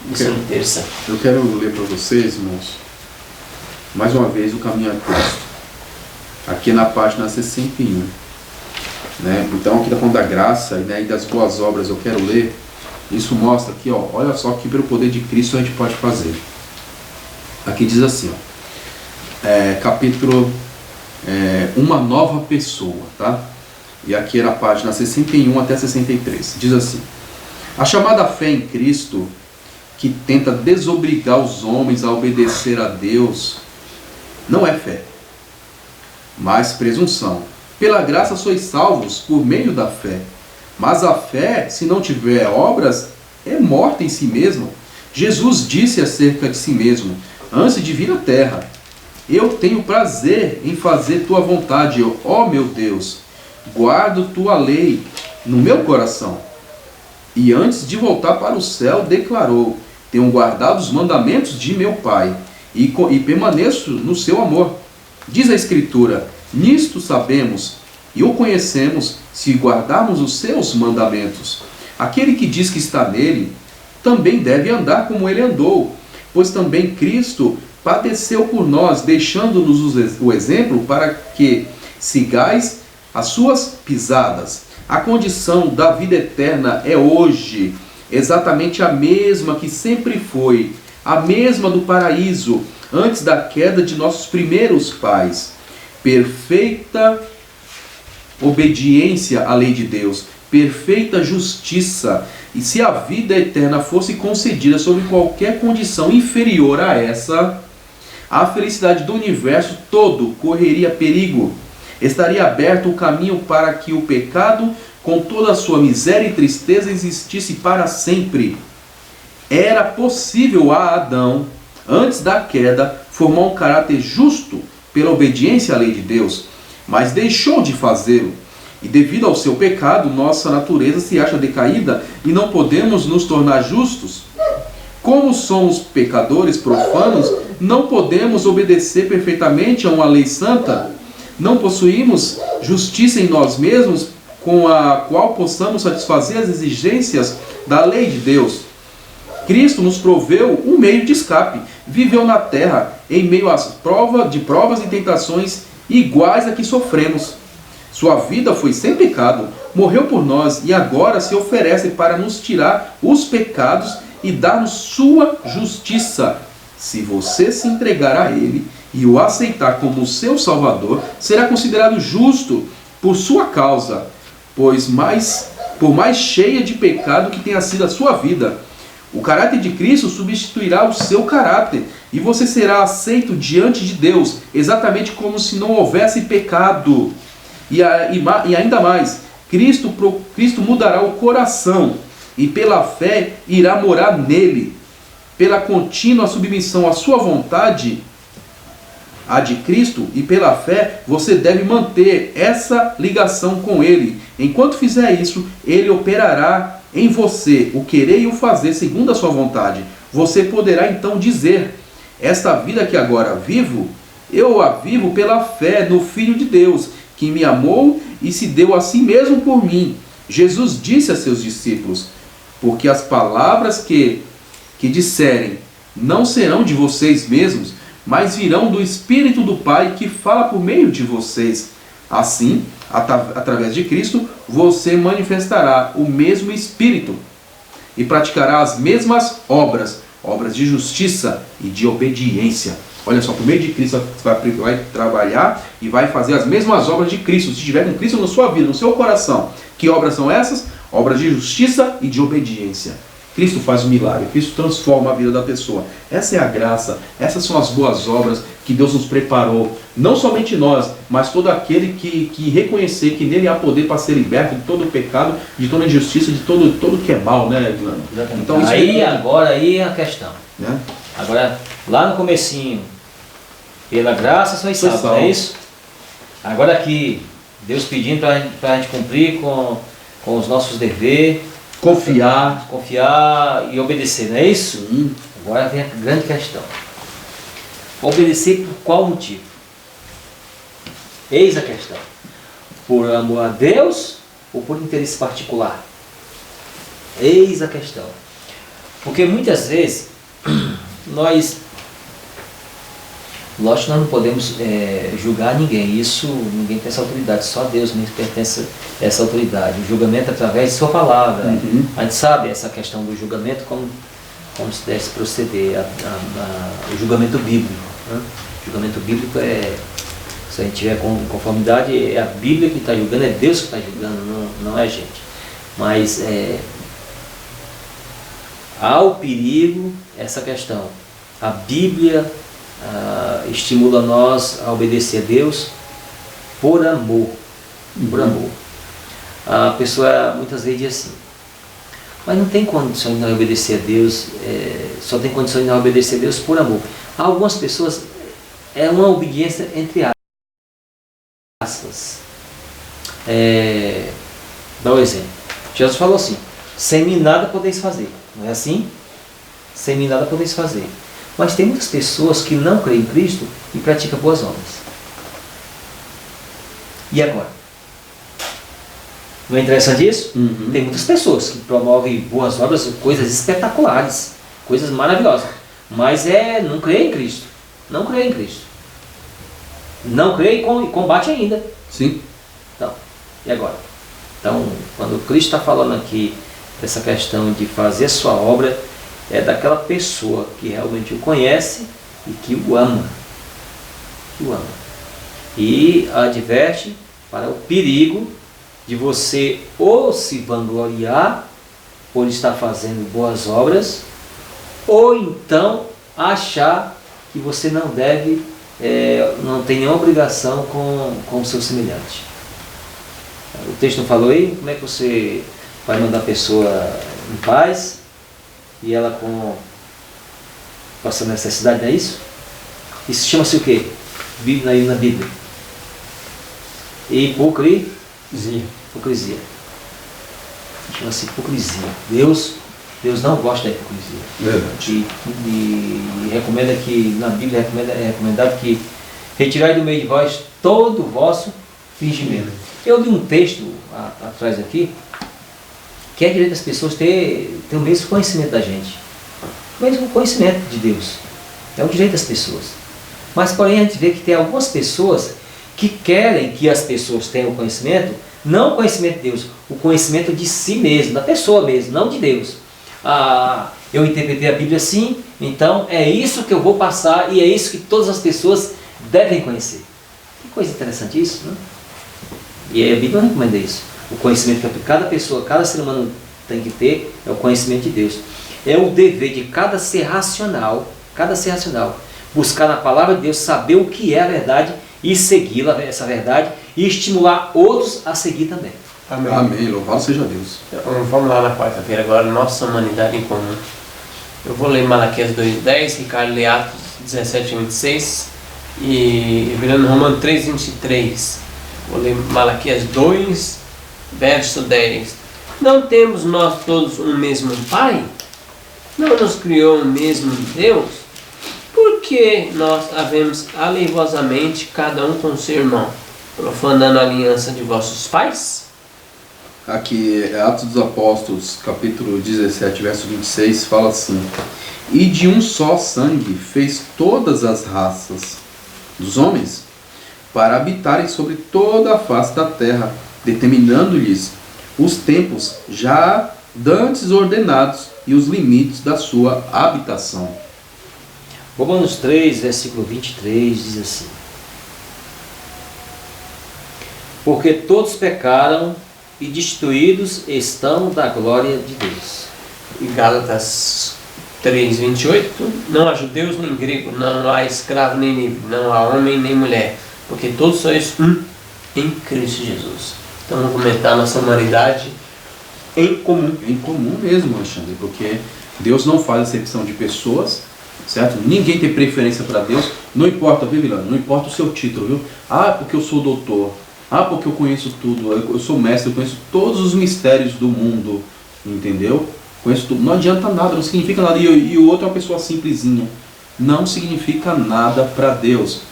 Lição de terça. Eu quero ler para vocês, irmãos, mais uma vez o caminho a Cristo. Aqui na página 61. Então aqui está falando da graça e das boas obras. Eu quero ler. Isso mostra aqui, olha só que pelo poder de Cristo a gente pode fazer. Aqui diz assim, capítulo uma nova pessoa, tá? E aqui é na página 61 até 63. Diz assim: a chamada fé em Cristo, que tenta desobrigar os homens a obedecer a Deus, não é fé, mas presunção. Pela graça sois salvos por meio da fé. Mas a fé, se não tiver obras, é morta em si mesma. Jesus disse acerca de si mesmo, antes de vir à terra: eu tenho prazer em fazer tua vontade, ó meu Deus. Guardo tua lei no meu coração. E antes de voltar para o céu, declarou: tenho guardado os mandamentos de meu Pai, e permaneço no seu amor. Diz a Escritura: nisto sabemos e o conhecemos, se guardarmos os seus mandamentos. Aquele que diz que está nele, também deve andar como ele andou, pois também Cristo padeceu por nós, deixando-nos o exemplo para que sigais as suas pisadas. A condição da vida eterna é hoje exatamente a mesma que sempre foi, a mesma do paraíso, antes da queda de nossos primeiros pais. Perfeita obediência à lei de Deus, perfeita justiça. E se a vida eterna fosse concedida sob qualquer condição inferior a essa, a felicidade do universo todo correria perigo. Estaria aberto o caminho para que o pecado, com toda a sua miséria e tristeza, existisse para sempre. Era possível a Adão, antes da queda, formar um caráter justo pela obediência à lei de Deus, mas deixou de fazê-lo. E devido ao seu pecado, nossa natureza se acha decaída e não podemos nos tornar justos. Como somos pecadores profanos, não podemos obedecer perfeitamente a uma lei santa. Não possuímos justiça em nós mesmos com a qual possamos satisfazer as exigências da lei de Deus. Cristo nos proveu um meio de escape. Viveu na terra em meio às provas e tentações iguais a que sofremos. Sua vida foi sem pecado, morreu por nós e agora se oferece para nos tirar os pecados e dar-nos sua justiça. Se você se entregar a Ele e o aceitar como seu Salvador, será considerado justo por sua causa, pois por mais cheia de pecado que tenha sido a sua vida. O caráter de Cristo substituirá o seu caráter e você será aceito diante de Deus, exatamente como se não houvesse pecado. E ainda mais, Cristo mudará o coração e pela fé irá morar nele. Pela contínua submissão à sua vontade, a de Cristo, e pela fé, você deve manter essa ligação com Ele. Enquanto fizer isso, Ele operará em você o querer e o fazer segundo a sua vontade. Você poderá então dizer: esta vida que agora vivo, eu a vivo pela fé no Filho de Deus, que me amou e se deu a si mesmo por mim. Jesus disse a seus discípulos: porque as palavras que disserem não serão de vocês mesmos, mas virão do Espírito do Pai que fala por meio de vocês. Assim, através de Cristo, você manifestará o mesmo Espírito e praticará as mesmas obras de justiça e de obediência. Olha só, por meio de Cristo você vai trabalhar e vai fazer as mesmas obras de Cristo. Se tiver com Cristo na sua vida, no seu coração. Que obras são essas? Obras de justiça e de obediência. Cristo faz um milagre, Cristo transforma a vida da pessoa. Essa é a graça, essas são as boas obras que Deus nos preparou. Não somente nós, mas todo aquele que reconhecer que nele há poder para ser liberto de todo o pecado, de toda injustiça, de todo que é mal, né, Glano? Então, aí é a questão. Né? Agora, lá no comecinho, pela graça sois salvos, não é isso? Agora aqui, Deus pedindo para a gente cumprir com os nossos deveres, Confiar e obedecer, não é isso? Agora vem a grande questão. Obedecer por qual motivo? Eis a questão. Por amor a Deus ou por interesse particular? Eis a questão. Porque muitas vezes nós, lógico que nós não podemos julgar ninguém, isso ninguém tem essa autoridade, só Deus mesmo pertence a essa autoridade. O julgamento é através de sua palavra. A gente sabe essa questão do julgamento, como se deve proceder, o julgamento bíblico. Né? O julgamento bíblico se a gente tiver conformidade, é a Bíblia que está julgando, é Deus que está julgando, não é a gente. Mas há o perigo, essa questão. A Bíblia estimula nós a obedecer a Deus por amor. Por amor. A pessoa muitas vezes diz assim: mas não tem condições de não obedecer a Deus, só tem condições de não obedecer a Deus por amor. Há algumas pessoas, é uma obediência entre aspas. Dá um exemplo. Jesus falou assim: sem mim nada podeis fazer. Não é assim? Sem mim nada podeis fazer. Mas tem muitas pessoas que não creem em Cristo e praticam boas obras. E agora? Não é interessante isso? Tem muitas pessoas que promovem boas obras, coisas espetaculares, coisas maravilhosas. Mas não crê em Cristo. Não crê em Cristo. Não crê e combate ainda. Sim. Então, e agora? Então, quando Cristo está falando aqui dessa questão de fazer sua obra, é daquela pessoa que realmente o conhece e que o ama. Que o ama. E adverte para o perigo de você ou se vangloriar por estar fazendo boas obras, ou então achar que você não deve, não tem nenhuma obrigação com o seu semelhante. O texto não falou aí? Como é que você vai mandar a pessoa em paz e ela passando necessidade, não é isso? Isso chama-se o quê? Aí na Bíblia. Hipocrisia. Chama-se hipocrisia. Deus não gosta da hipocrisia. Verdade. E recomenda que, na Bíblia é recomendado que retirai do meio de vós todo o vosso fingimento. Eu li um texto atrás aqui, que é direito das pessoas ter o mesmo conhecimento da gente. O mesmo conhecimento de Deus. É o direito das pessoas. Mas porém a gente vê que tem algumas pessoas que querem que as pessoas tenham o conhecimento, não o conhecimento de Deus, o conhecimento de si mesmo, da pessoa mesmo, não de Deus. Eu interpretei a Bíblia assim, então é isso que eu vou passar e é isso que todas as pessoas devem conhecer. Que coisa interessante isso, né? E a Bíblia recomenda isso. O conhecimento que cada pessoa, cada ser humano tem que ter é o conhecimento de Deus. É o dever de cada ser racional, buscar na palavra de Deus, saber o que é a verdade e segui-la, essa verdade, e estimular outros a seguir também. Amém. Amém. Louvado seja Deus. Então, vamos lá na quarta-feira agora, nossa humanidade em comum. Eu vou ler Malaquias 2:10, Ricardo lê Atos 17:26 e virando Romano 3:23. Vou ler Malaquias 2, verso 10. Não temos nós todos um mesmo Pai? Não nos criou um mesmo Deus? Por que nós havemos aleivosamente cada um com seu irmão, profanando a aliança de vossos pais? aqui, Atos dos Apóstolos, capítulo 17, verso 26, fala assim: e de um só sangue fez todas as raças dos homens para habitarem sobre toda a face da terra, determinando-lhes os tempos já dantes ordenados e os limites da sua habitação. Romanos 3, versículo 23 diz assim: porque todos pecaram e destruídos estão da glória de Deus. E Gálatas 3:28, não há judeus nem grego, não há escravo nem livre, não há homem nem mulher, porque todos sois um em Cristo Jesus. Então vamos comentar nossa humanidade em comum. Em comum mesmo, Alexandre, porque Deus não faz acepção de pessoas, certo? Ninguém tem preferência para Deus, não importa, viu, Milano? Não importa o seu título, viu? Ah, porque eu sou doutor, ah, porque eu conheço tudo, eu sou mestre, eu conheço todos os mistérios do mundo, entendeu? Conheço tudo, não adianta nada, não significa nada, e o outro é uma pessoa simplesinha, não significa nada para Deus,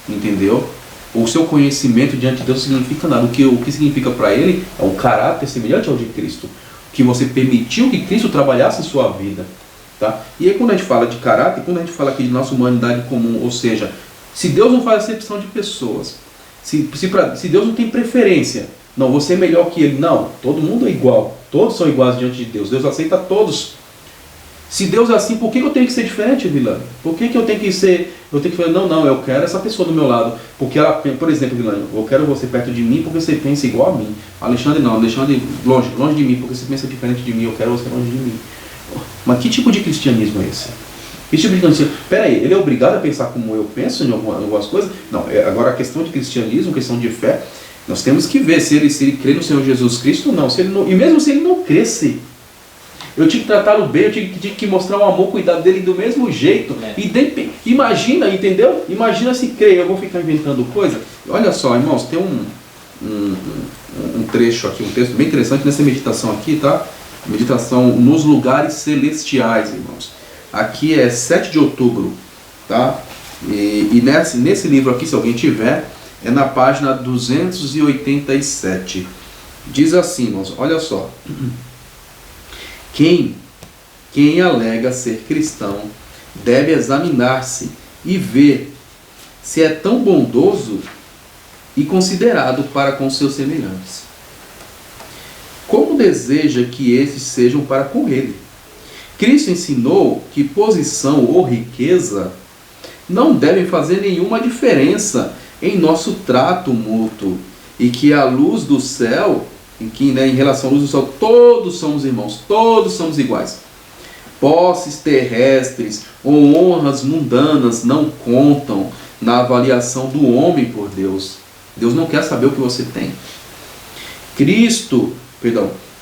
entendeu? O seu conhecimento diante de Deus não significa nada, o que significa para Ele é um caráter semelhante ao de Cristo, que você permitiu que Cristo trabalhasse em sua vida, tá? E aí quando a gente fala de caráter, quando a gente fala aqui de nossa humanidade comum, ou seja, se Deus não faz acepção de pessoas, se Deus não tem preferência, não, você é melhor que Ele, não, todo mundo é igual, todos são iguais diante de Deus, Deus aceita todos. Se Deus é assim, por que eu tenho que ser diferente, Vilano? Por que eu tenho que falar, não, eu quero essa pessoa do meu lado, porque ela, por exemplo, Vilano, eu quero você perto de mim porque você pensa igual a mim. Alexandre não, Alexandre longe de mim, porque você pensa diferente de mim, eu quero você longe de mim. Mas que tipo de cristianismo é esse? Que tipo de cristianismo? Peraí, ele é obrigado a pensar como eu penso em algumas coisas? Não, agora a questão de cristianismo, questão de fé, nós temos que ver se ele crê no Senhor Jesus Cristo ou não. E mesmo se ele não cresce, eu tinha que tratá-lo bem, eu tinha que mostrar o amor, cuidar dele do mesmo jeito. Imagina, entendeu? Imagina se crê, eu vou ficar inventando coisa. Olha só, irmãos, tem um trecho aqui, um texto bem interessante nessa meditação aqui, tá? Meditação nos lugares celestiais, irmãos. Aqui é 7 de outubro, tá? E nesse livro aqui, se alguém tiver, é na página 287. Diz assim, irmãos, olha só. Quem alega ser cristão deve examinar-se e ver se é tão bondoso e considerado para com seus semelhantes. Como deseja que esses sejam para com ele? Cristo ensinou que posição ou riqueza não devem fazer nenhuma diferença em nosso trato mútuo e que a luz do céu, em relação à luz do céu, todos somos irmãos, todos somos iguais. Posses terrestres ou honras mundanas não contam na avaliação do homem por Deus. Deus não quer saber o que você tem. Cristo,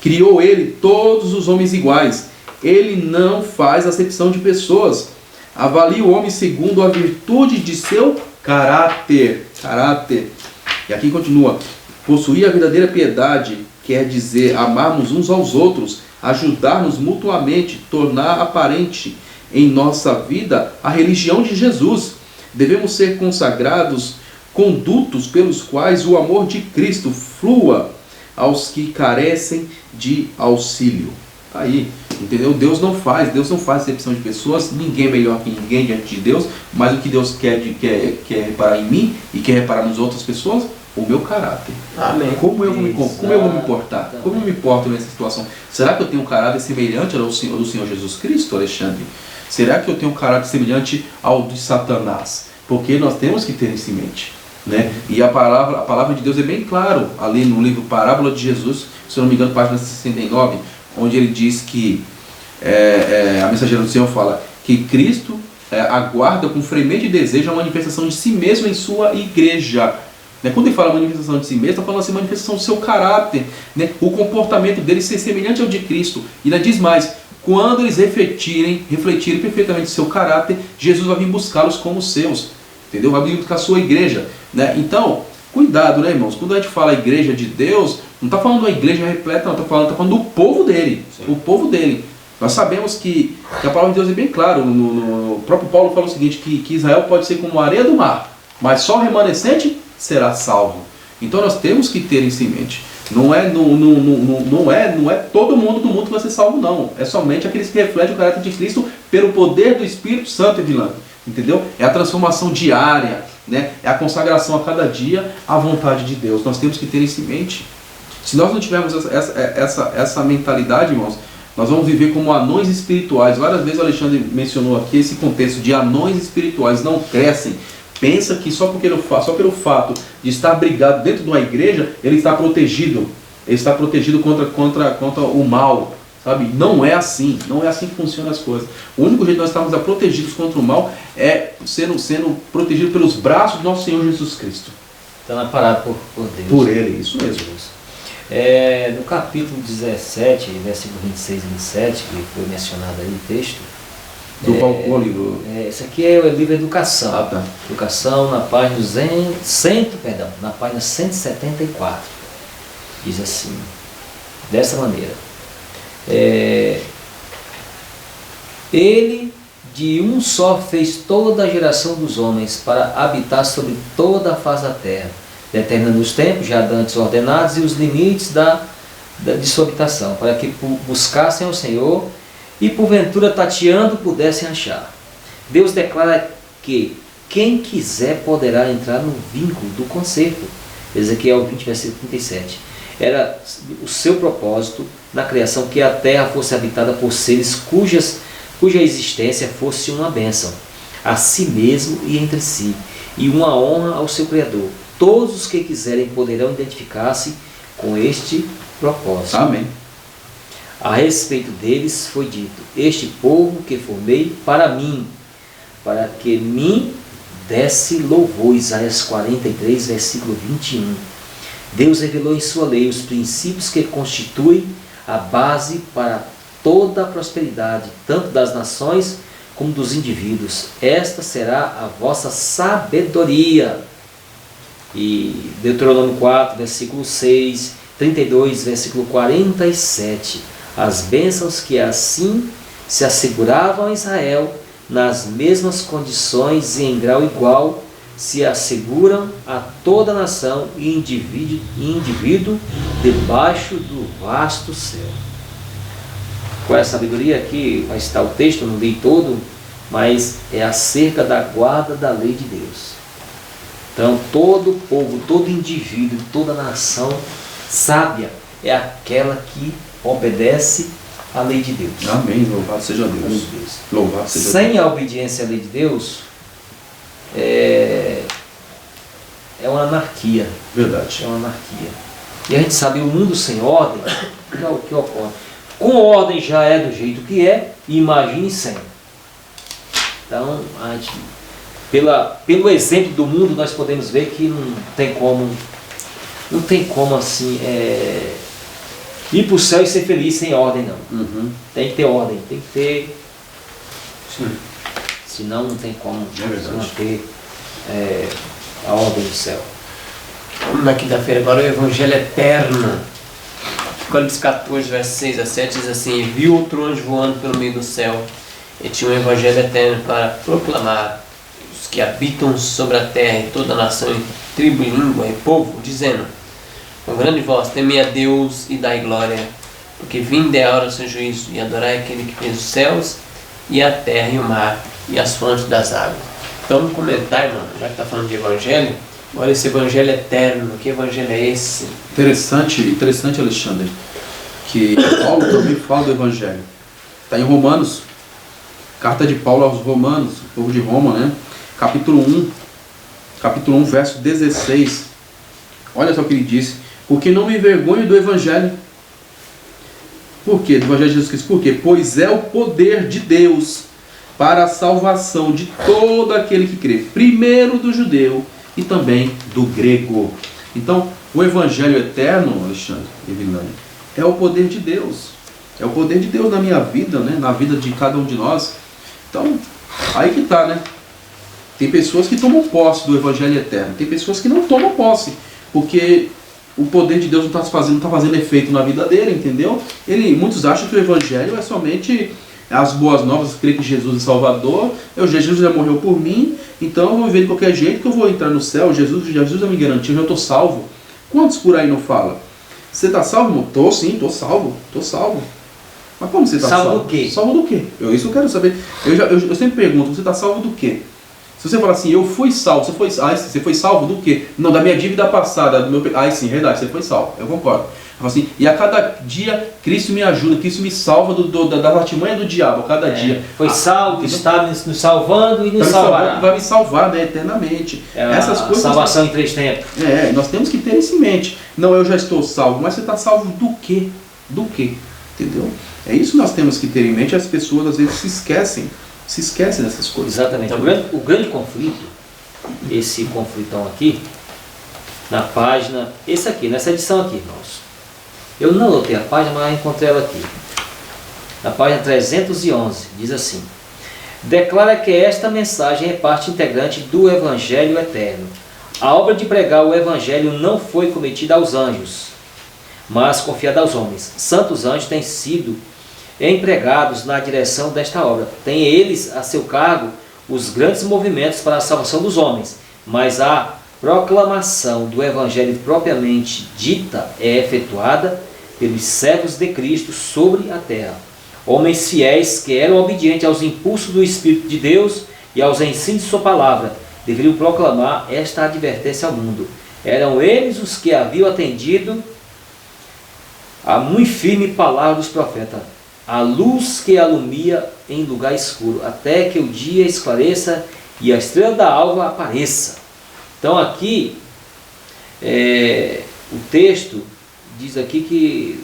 criou ele todos os homens iguais. Ele não faz acepção de pessoas. Avalia o homem segundo a virtude de seu caráter. E aqui continua. Possuir a verdadeira piedade quer dizer amarmos uns aos outros, ajudar-nos mutuamente, tornar aparente em nossa vida a religião de Jesus. Devemos ser consagrados condutos pelos quais o amor de Cristo flua aos que carecem de auxílio. Aí, entendeu? Deus não faz acepção de pessoas, ninguém é melhor que ninguém diante de Deus, mas o que Deus quer reparar em mim e quer reparar nas outras pessoas, o meu caráter. Amém. Como eu vou me importar? Como eu me importo nessa situação? Será que eu tenho um caráter semelhante ao do Senhor Jesus Cristo, Alexandre? Será que eu tenho um caráter semelhante ao de Satanás? Porque nós temos que ter isso em mente, né? E a palavra de Deus é bem claro, ali no livro Parábola de Jesus, se eu não me engano, página 69, onde ele diz que a mensageira do Senhor fala que Cristo aguarda com fremente desejo a manifestação de si mesmo em sua igreja. Quando ele fala manifestação de si mesmo, está falando assim, manifestação do seu caráter, né? O comportamento dele ser semelhante ao de Cristo. E ainda diz mais, quando eles refletirem perfeitamente o seu caráter, Jesus vai vir buscá-los como seus, entendeu? Vai vir buscar a sua igreja, né? Então, cuidado, né, irmãos? Quando a gente fala igreja de Deus, não está falando da igreja repleta, não, está falando do povo dele. Sim. O povo dele. Nós sabemos que a palavra de Deus é bem clara. O próprio Paulo fala o seguinte, que Israel pode ser como a areia do mar, mas só o remanescente será salvo. Então nós temos que ter isso em mente. Não é todo mundo do mundo que vai ser salvo, não. É somente aqueles que refletem o caráter de Cristo pelo poder do Espírito Santo, Evilânio. Entendeu? É a transformação diária, né? É a consagração a cada dia à vontade de Deus. Nós temos que ter isso em mente. Se nós não tivermos essa mentalidade, irmãos, nós vamos viver como anões espirituais. Várias vezes o Alexandre mencionou aqui esse contexto de anões espirituais, não crescem. Pensa que só pelo fato de estar abrigado dentro de uma igreja, ele está protegido. Ele está protegido contra o mal. Sabe? Não é assim que funcionam as coisas. O único jeito de nós estarmos protegidos contra o mal é sendo protegido pelos braços do nosso Senhor Jesus Cristo. Está amparado por Deus. Por Ele, isso mesmo. No capítulo 17, versículo 26 e 27, que foi mencionado aí o texto. Do qual livro? Esse aqui é o livro Educação. Tá. Educação, na página 174. Diz assim, dessa maneira. Ele de um só fez toda a geração dos homens para habitar sobre toda a face da terra, determinando os tempos já dantes ordenados e os limites de sua habitação, para que buscassem ao Senhor e porventura tateando pudessem achar. Deus declara que quem quiser poderá entrar no vínculo do concerto. Ezequiel 20, versículo 37. Era o seu propósito na criação que a terra fosse habitada por seres cuja existência fosse uma bênção a si mesmo e entre si, e uma honra ao seu Criador. Todos os que quiserem poderão identificar-se com este propósito. Amém. A respeito deles foi dito: este povo que formei para mim, para que me desse louvor. Isaías 43, versículo 21. Deus revelou em sua lei os princípios que constituem a base para toda a prosperidade, tanto das nações como dos indivíduos. Esta será a vossa sabedoria. E Deuteronômio 4, versículo 6, 32, versículo 47. As bênçãos que assim se asseguravam a Israel, nas mesmas condições e em grau igual, se asseguram a toda a nação e indivíduo debaixo do vasto céu. Qual é a sabedoria? Aqui vai estar o texto, eu não li todo, mas é acerca da guarda da lei de Deus. Então, todo povo, todo indivíduo, toda nação sábia é aquela que obedece à lei de Deus. Amém. Louvado seja Deus. A lei de Deus. Louvado seja Sem Deus. a obediência à lei de Deus, é uma anarquia. Verdade. É uma anarquia. E a gente sabe, o mundo sem ordem, o que ocorre? Com ordem já é do jeito que é, e imagine sem. Então, a gente, pelo exemplo do mundo, nós podemos ver que não tem como assim, ir para o céu e ser feliz sem ordem, não. Uhum. Tem que ter ordem, tem que ter. Sim. Senão não tem como É verdade. manter a ordem do céu. Na quinta-feira agora o Evangelho Eterno. Colossenses 14, versos 6 a 7 diz assim: viu outro anjo voando pelo meio do céu, e tinha um Evangelho Eterno para proclamar os que habitam sobre a terra, em toda a nação, em tribo, e língua e povo, dizendo com grande voz: temei a Deus e dai glória, porque vinda é a hora do seu juízo, e adorai aquele que fez os céus e a terra e o mar e as fontes das águas. Então, no comentário, irmão, já que está falando de Evangelho, olha esse Evangelho Eterno. Que Evangelho é esse? Interessante, Alexandre, que Paulo também fala do Evangelho. Está em Romanos, carta de Paulo aos Romanos, o povo de Roma, né? Capítulo 1, verso 16. Olha só o que ele disse: porque não me envergonho do Evangelho. Por quê? Do Evangelho de Jesus Cristo. Por quê? Pois é o poder de Deus para a salvação de todo aquele que crê, primeiro do judeu e também do grego. Então, o Evangelho Eterno, Alexandre e Vilani, é o poder de Deus. É o poder de Deus na minha vida, né? Na vida de cada um de nós. Então, aí que está, né? Tem pessoas que tomam posse do Evangelho Eterno. Tem pessoas que não tomam posse, porque o poder de Deus não está fazendo efeito na vida dele, entendeu? Muitos acham que o Evangelho é somente as boas novas, crer que Jesus é Salvador. Jesus já morreu por mim, então eu vou viver de qualquer jeito que eu vou entrar no céu. Jesus já me garantiu, eu já estou salvo. Quantos por aí não falam? Você está salvo, irmão? Tô sim, tô salvo. Mas como você está salvo? Salvo do quê? Salvo do quê? Isso eu quero saber. Eu sempre pergunto, você está salvo do quê? Se você falar assim, eu fui salvo, você foi salvo do quê? Não, da minha dívida passada, do meu... sim, verdade, você foi salvo, eu concordo. Assim, e a cada dia Cristo me ajuda, Cristo me salva da artimanha do diabo, a cada dia. Foi salvo, está nos salvando e nos salvará. Vai me salvar, né, eternamente. Essas coisas. Salvação em 3 tempos. Nós temos que ter isso em mente. Não, eu já estou salvo, mas você está salvo do quê? Do quê? Entendeu? É isso que nós temos que ter em mente. As pessoas às vezes se esquecem dessas coisas. Exatamente. O grande conflito, esse conflitão aqui, na página, esse aqui, nessa edição aqui, irmãos. Eu não anotei a página, mas encontrei ela aqui. Na página 311, diz assim: declara que esta mensagem é parte integrante do Evangelho eterno. A obra de pregar o Evangelho não foi cometida aos anjos, mas confiada aos homens. Santos anjos têm sido empregados na direção desta obra. Têm eles a seu cargo os grandes movimentos para a salvação dos homens, mas a proclamação do Evangelho propriamente dita é efetuada pelos servos de Cristo sobre a terra. Homens fiéis que eram obedientes aos impulsos do Espírito de Deus e aos ensinos de sua palavra, deveriam proclamar esta advertência ao mundo. Eram eles os que haviam atendido a muito firme palavra dos profetas, a luz que alumia em lugar escuro, até que o dia esclareça e a estrela da alva apareça. Então aqui, o texto diz aqui que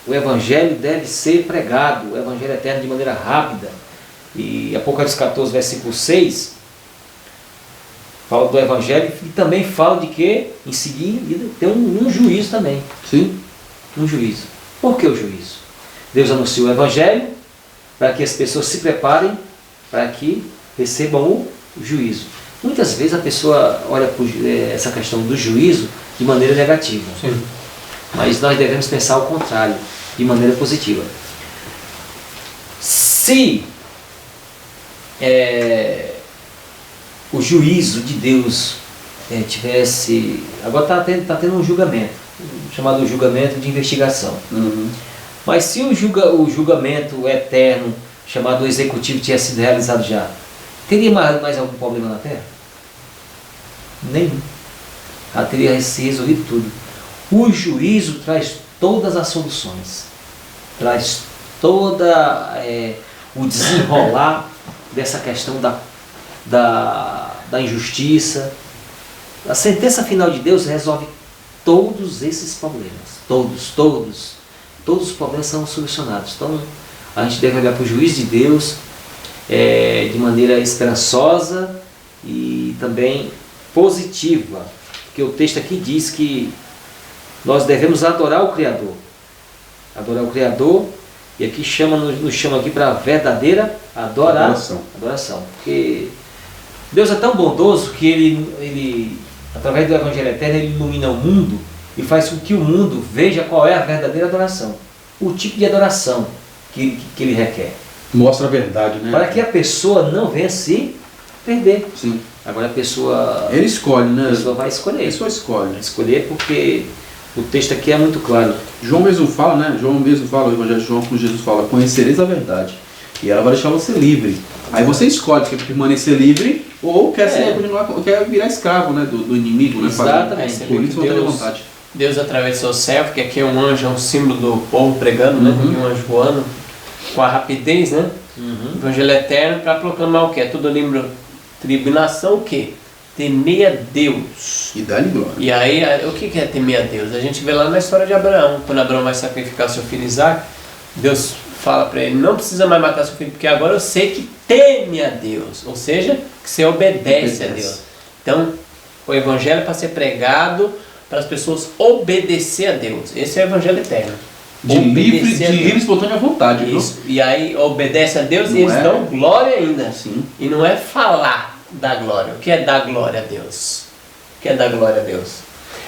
o Evangelho deve ser pregado, o Evangelho eterno, de maneira rápida. E Apocalipse 14, versículo 6, fala do Evangelho e também fala de que, em seguida, tem um juízo também. Sim. Um juízo. Por que o juízo? Deus anunciou o Evangelho para que as pessoas se preparem para que recebam o juízo. Muitas vezes a pessoa olha por essa questão do juízo de maneira negativa. Sim. Mas nós devemos pensar ao contrário, de maneira positiva. Se o juízo de Deus tivesse... Agora está tendo um julgamento, chamado julgamento de investigação. Uhum. Mas se o julgamento eterno, chamado executivo, tivesse sido realizado já, teria mais algum problema na Terra? Nenhum. Já teria se resolvido tudo. O juízo traz todas as soluções, traz toda o desenrolar dessa questão da injustiça. A sentença final de Deus resolve todos esses problemas. Todos os problemas são solucionados. Então a gente deve olhar para o juízo de Deus de maneira esperançosa e também positiva, porque o texto aqui diz que nós devemos adorar o Criador. Adorar o Criador, e aqui nos chama aqui para a verdadeira adoração. Porque Deus é tão bondoso que ele, através do Evangelho Eterno, Ele ilumina o mundo e faz com que o mundo veja qual é a verdadeira adoração. O tipo de adoração que Ele requer. Mostra a verdade, né? Para que a pessoa não venha se perder. Sim. Agora a pessoa... Ele escolhe, né? A pessoa vai escolher. A pessoa escolhe. Vai escolher porque o texto aqui é muito claro. João mesmo fala, né? O Evangelho de João, como Jesus fala, conhecereis a verdade. E ela vai deixar você livre. Aí você escolhe, quer permanecer livre ou quer virar escravo, né? Do inimigo, né? Exatamente. Por isso você tem vontade. Deus, através do seu servo, que aqui é um anjo, é um símbolo do povo pregando, né? Um anjo voando com a rapidez, né? O Evangelho eterno para proclamar o que? É tudo livre tribulação, o que? Temer a Deus. E dá-lhe glória. E aí, o que é temer a Deus? A gente vê lá na história de Abraão, quando Abraão vai sacrificar seu filho Isaac, Deus fala para ele, não precisa mais matar seu filho, porque agora eu sei que teme a Deus, ou seja, que você obedece a Deus. Então, o Evangelho é para ser pregado para as pessoas obedecer a Deus. Esse é o Evangelho eterno. De livre espontânea vontade. Isso. E aí obedece a Deus e eles dão glória ainda. Sim. E não é falar da glória. O que é dar glória a Deus? O que é dar glória a Deus?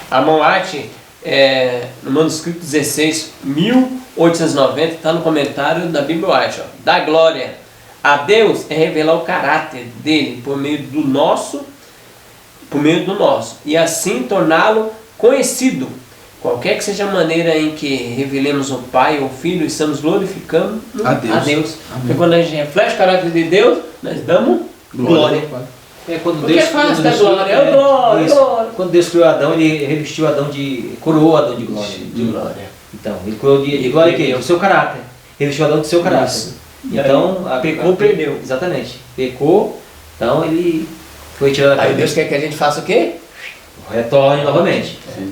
Armand White, no manuscrito 16, 1890, está no comentário da Bíblia White. Dar glória a Deus é revelar o caráter dele por meio do nosso, e assim torná-lo conhecido qualquer que seja a maneira em que revelemos o Pai ou o Filho, estamos glorificando A Deus. Amém. Porque quando a gente reflete o caráter de Deus, nós damos glória. ao Pai. Quando Porque Deus, é fácil quando dar Deus- glória, é, glória, isso. glória. Quando Deus criou Adão, ele revestiu Adão coroou Adão de glória. De glória. Então, ele coroou de glória que do seu caráter. Revestiu Adão do seu caráter. Isso. Então, Pecou, perdeu. Exatamente. Pecou, então ele foi tirado da Aí cabeça. Deus quer que a gente faça o quê? Retorne novamente. Sim.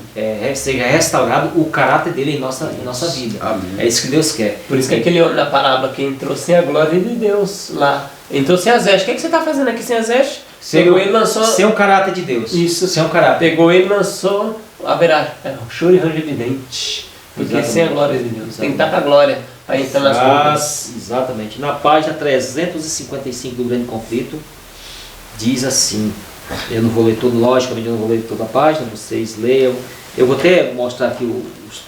Seja restaurado o caráter dele em nossa vida. Amém. É isso que Deus quer. Por isso que aquele homem na parábola que entrou sem a glória de Deus lá, entrou sem as vestes. O que você está fazendo aqui sem as vestes? Pegou ele e lançou. Ser um caráter de Deus. Isso. Ser um caráter. Pegou ele e lançou. Haverá choro e ranger de dente. Porque Exatamente. sem a glória de Deus. Tem que estar com a glória para entrar nas contas. Exatamente. Na página 355 do Grande Conflito, diz assim. Eu não vou ler todo, logicamente eu não vou ler toda a página, vocês leiam. Eu vou até mostrar aqui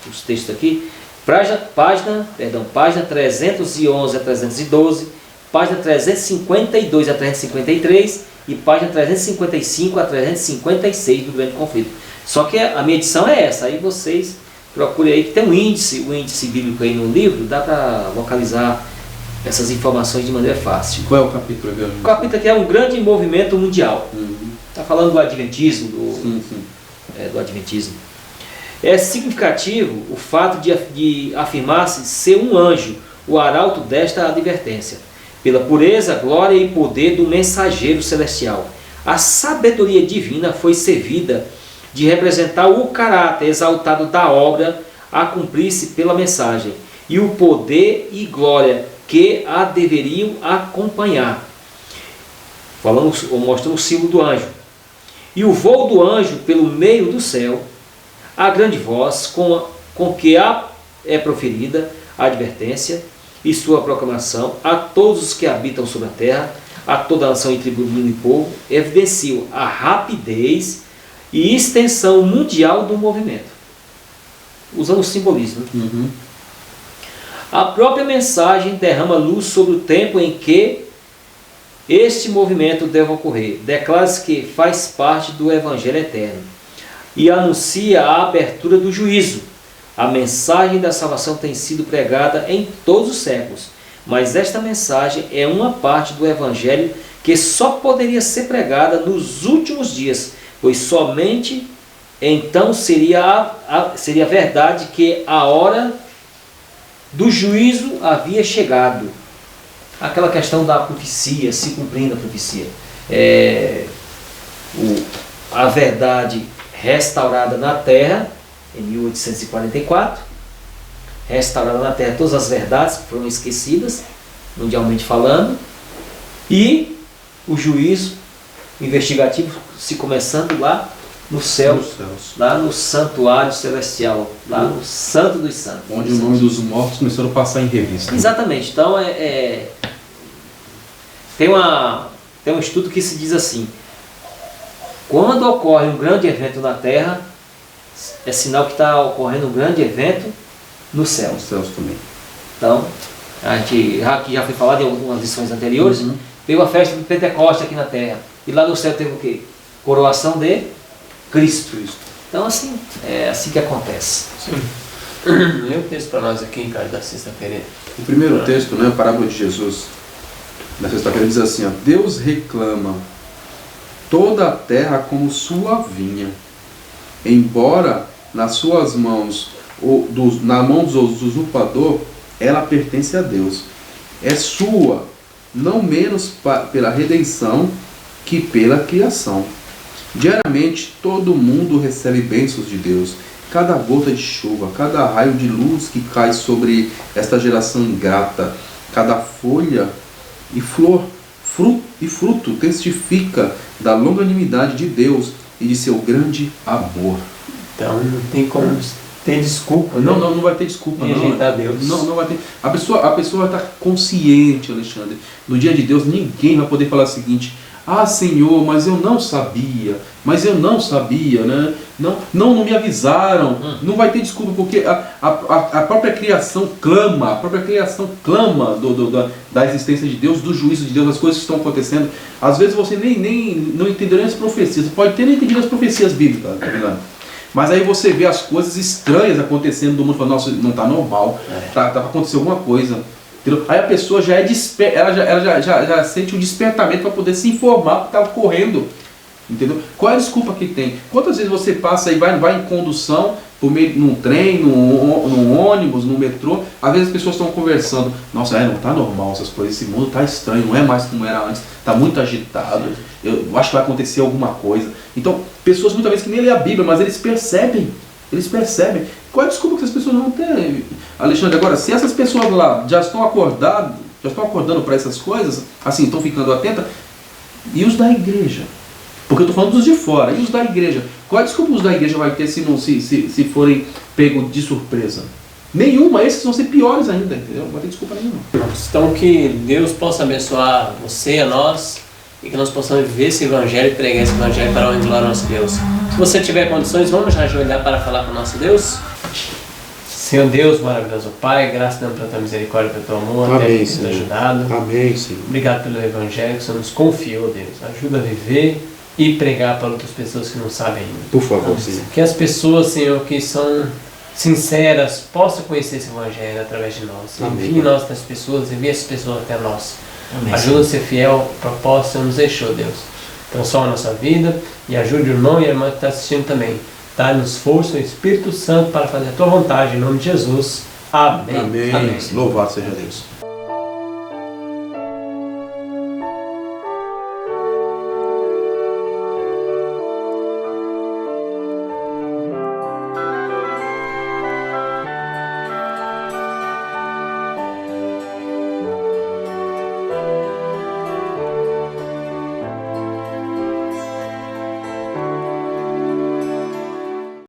os textos aqui. Página 311 a 312, página 352 a 353 e página 355 a 356 do Grande Conflito. Só que a minha edição é essa, aí vocês procurem aí, que tem um índice bíblico aí no livro, dá para localizar essas informações de maneira fácil. Qual é o capítulo? O capítulo aqui é um grande movimento mundial. Uhum. Está falando do adventismo, Sim, sim. do adventismo. É significativo o fato de afirmar-se ser um anjo, o arauto desta advertência, pela pureza, glória e poder do mensageiro celestial. A sabedoria divina foi servida de representar o caráter exaltado da obra a cumprir-se pela mensagem, e o poder e glória que a deveriam acompanhar. Mostrando o símbolo do anjo. E o voo do anjo pelo meio do céu, a grande voz com que é proferida a advertência e sua proclamação a todos os que habitam sobre a terra, a toda a nação e tribo, língua e povo, evidenciam a rapidez e extensão mundial do movimento. Usando o simbolismo. Uhum. A própria mensagem derrama luz sobre o tempo em que este movimento deve ocorrer. Declara-se que faz parte do Evangelho Eterno e anuncia a abertura do juízo. A mensagem da salvação tem sido pregada em todos os séculos, mas esta mensagem é uma parte do Evangelho que só poderia ser pregada nos últimos dias, pois somente então seria verdade que a hora do juízo havia chegado. Aquela questão da profecia, se cumprindo a profecia. A verdade restaurada na terra, em 1844, restaurada na terra todas as verdades que foram esquecidas, mundialmente falando, e o juízo investigativo se começando lá no céu, Nos céus. lá no santuário celestial, lá no Santo dos Santos. Onde o nome dos mortos começou a passar em revista. Exatamente. Então, tem um estudo que se diz assim: quando ocorre um grande evento na Terra, é sinal que está ocorrendo um grande evento no céu. Nos céus também. Então, a gente já foi falado em algumas lições anteriores, Uhum. teve a festa do Pentecoste aqui na Terra. E lá no céu teve o quê? Coroação de Cristo. Então, assim, é assim que acontece. Lê o texto para nós aqui, cara, da sexta-feira. O primeiro texto, né, a parábola de Jesus, na sexta-feira diz assim, ó, Deus reclama toda a terra como sua vinha, embora nas suas mãos, na mão do usurpador, ela pertence a Deus. É sua, não menos pela redenção que pela criação. Diariamente todo mundo recebe bênçãos de Deus. Cada gota de chuva, cada raio de luz que cai sobre esta geração ingrata, cada folha e flor, fruto testifica da longanimidade de Deus e de seu grande amor. Então não tem como ter desculpa. Não vai ter desculpa. Em rejeitar Deus. Não vai ter. A pessoa vai estar consciente, Alexandre. No dia de Deus ninguém vai poder falar o seguinte: ah, Senhor, mas eu não sabia, né? Não me avisaram. Não vai ter desculpa, porque a própria criação clama, da existência de Deus, do juízo de Deus, das coisas que estão acontecendo. Às vezes você nem não entendeu nem as profecias, você pode ter nem entendido as profecias bíblicas, tá ligado? Mas aí você vê as coisas estranhas acontecendo do mundo, falando, nossa, não está normal, tá para acontecer alguma coisa. Entendeu? Aí a pessoa já é ela já sente um despertamento para poder se informar do que está ocorrendo. Entendeu? Qual é a desculpa que tem? Quantas vezes você passa e vai em condução, por meio, num trem, num ônibus, no metrô, às vezes as pessoas estão conversando, nossa, não está normal essas coisas, esse mundo está estranho, não é mais como era antes, está muito agitado, eu acho que vai acontecer alguma coisa. Então, pessoas muitas vezes que nem lêem a Bíblia, mas eles percebem. Qual é a desculpa que as pessoas não têm? Alexandre, agora, se essas pessoas lá já estão acordando para essas coisas, assim, estão ficando atentas, e os da igreja? Porque eu estou falando dos de fora, e os da igreja? Qual é a desculpa os da igreja vai ter se forem pegos de surpresa? Nenhuma, esses vão ser piores ainda, entendeu? Não vai ter desculpa nenhuma. Então que Deus possa abençoar você, a nós, e que nós possamos viver esse evangelho e pregar esse evangelho para a glória do nosso Deus. Se você tiver condições, vamos já ajoelhar para falar com o nosso Deus? Senhor Deus, maravilhoso Pai, graças a Deus pela tua misericórdia, pelo teu amor, Amém, ter nos ajudado. Amém, Senhor. Obrigado pelo evangelho que o Senhor nos confiou, Deus. Ajuda a viver e pregar para outras pessoas que não sabem ainda. Por favor, Senhor. Que as pessoas, Senhor, que são sinceras, possam conhecer esse evangelho através de nós. Amém. Envie nós das pessoas, envie essas pessoas até nós. Amém. Ajuda a ser fiel ao propósito que o Senhor nos deixou, Deus. Transforma a nossa vida e ajude o irmão e a irmã que está assistindo também. Dá-nos força, o Espírito Santo, para fazer a tua vontade, em nome de Jesus. Amém. Amém. Amém. Louvado seja Deus.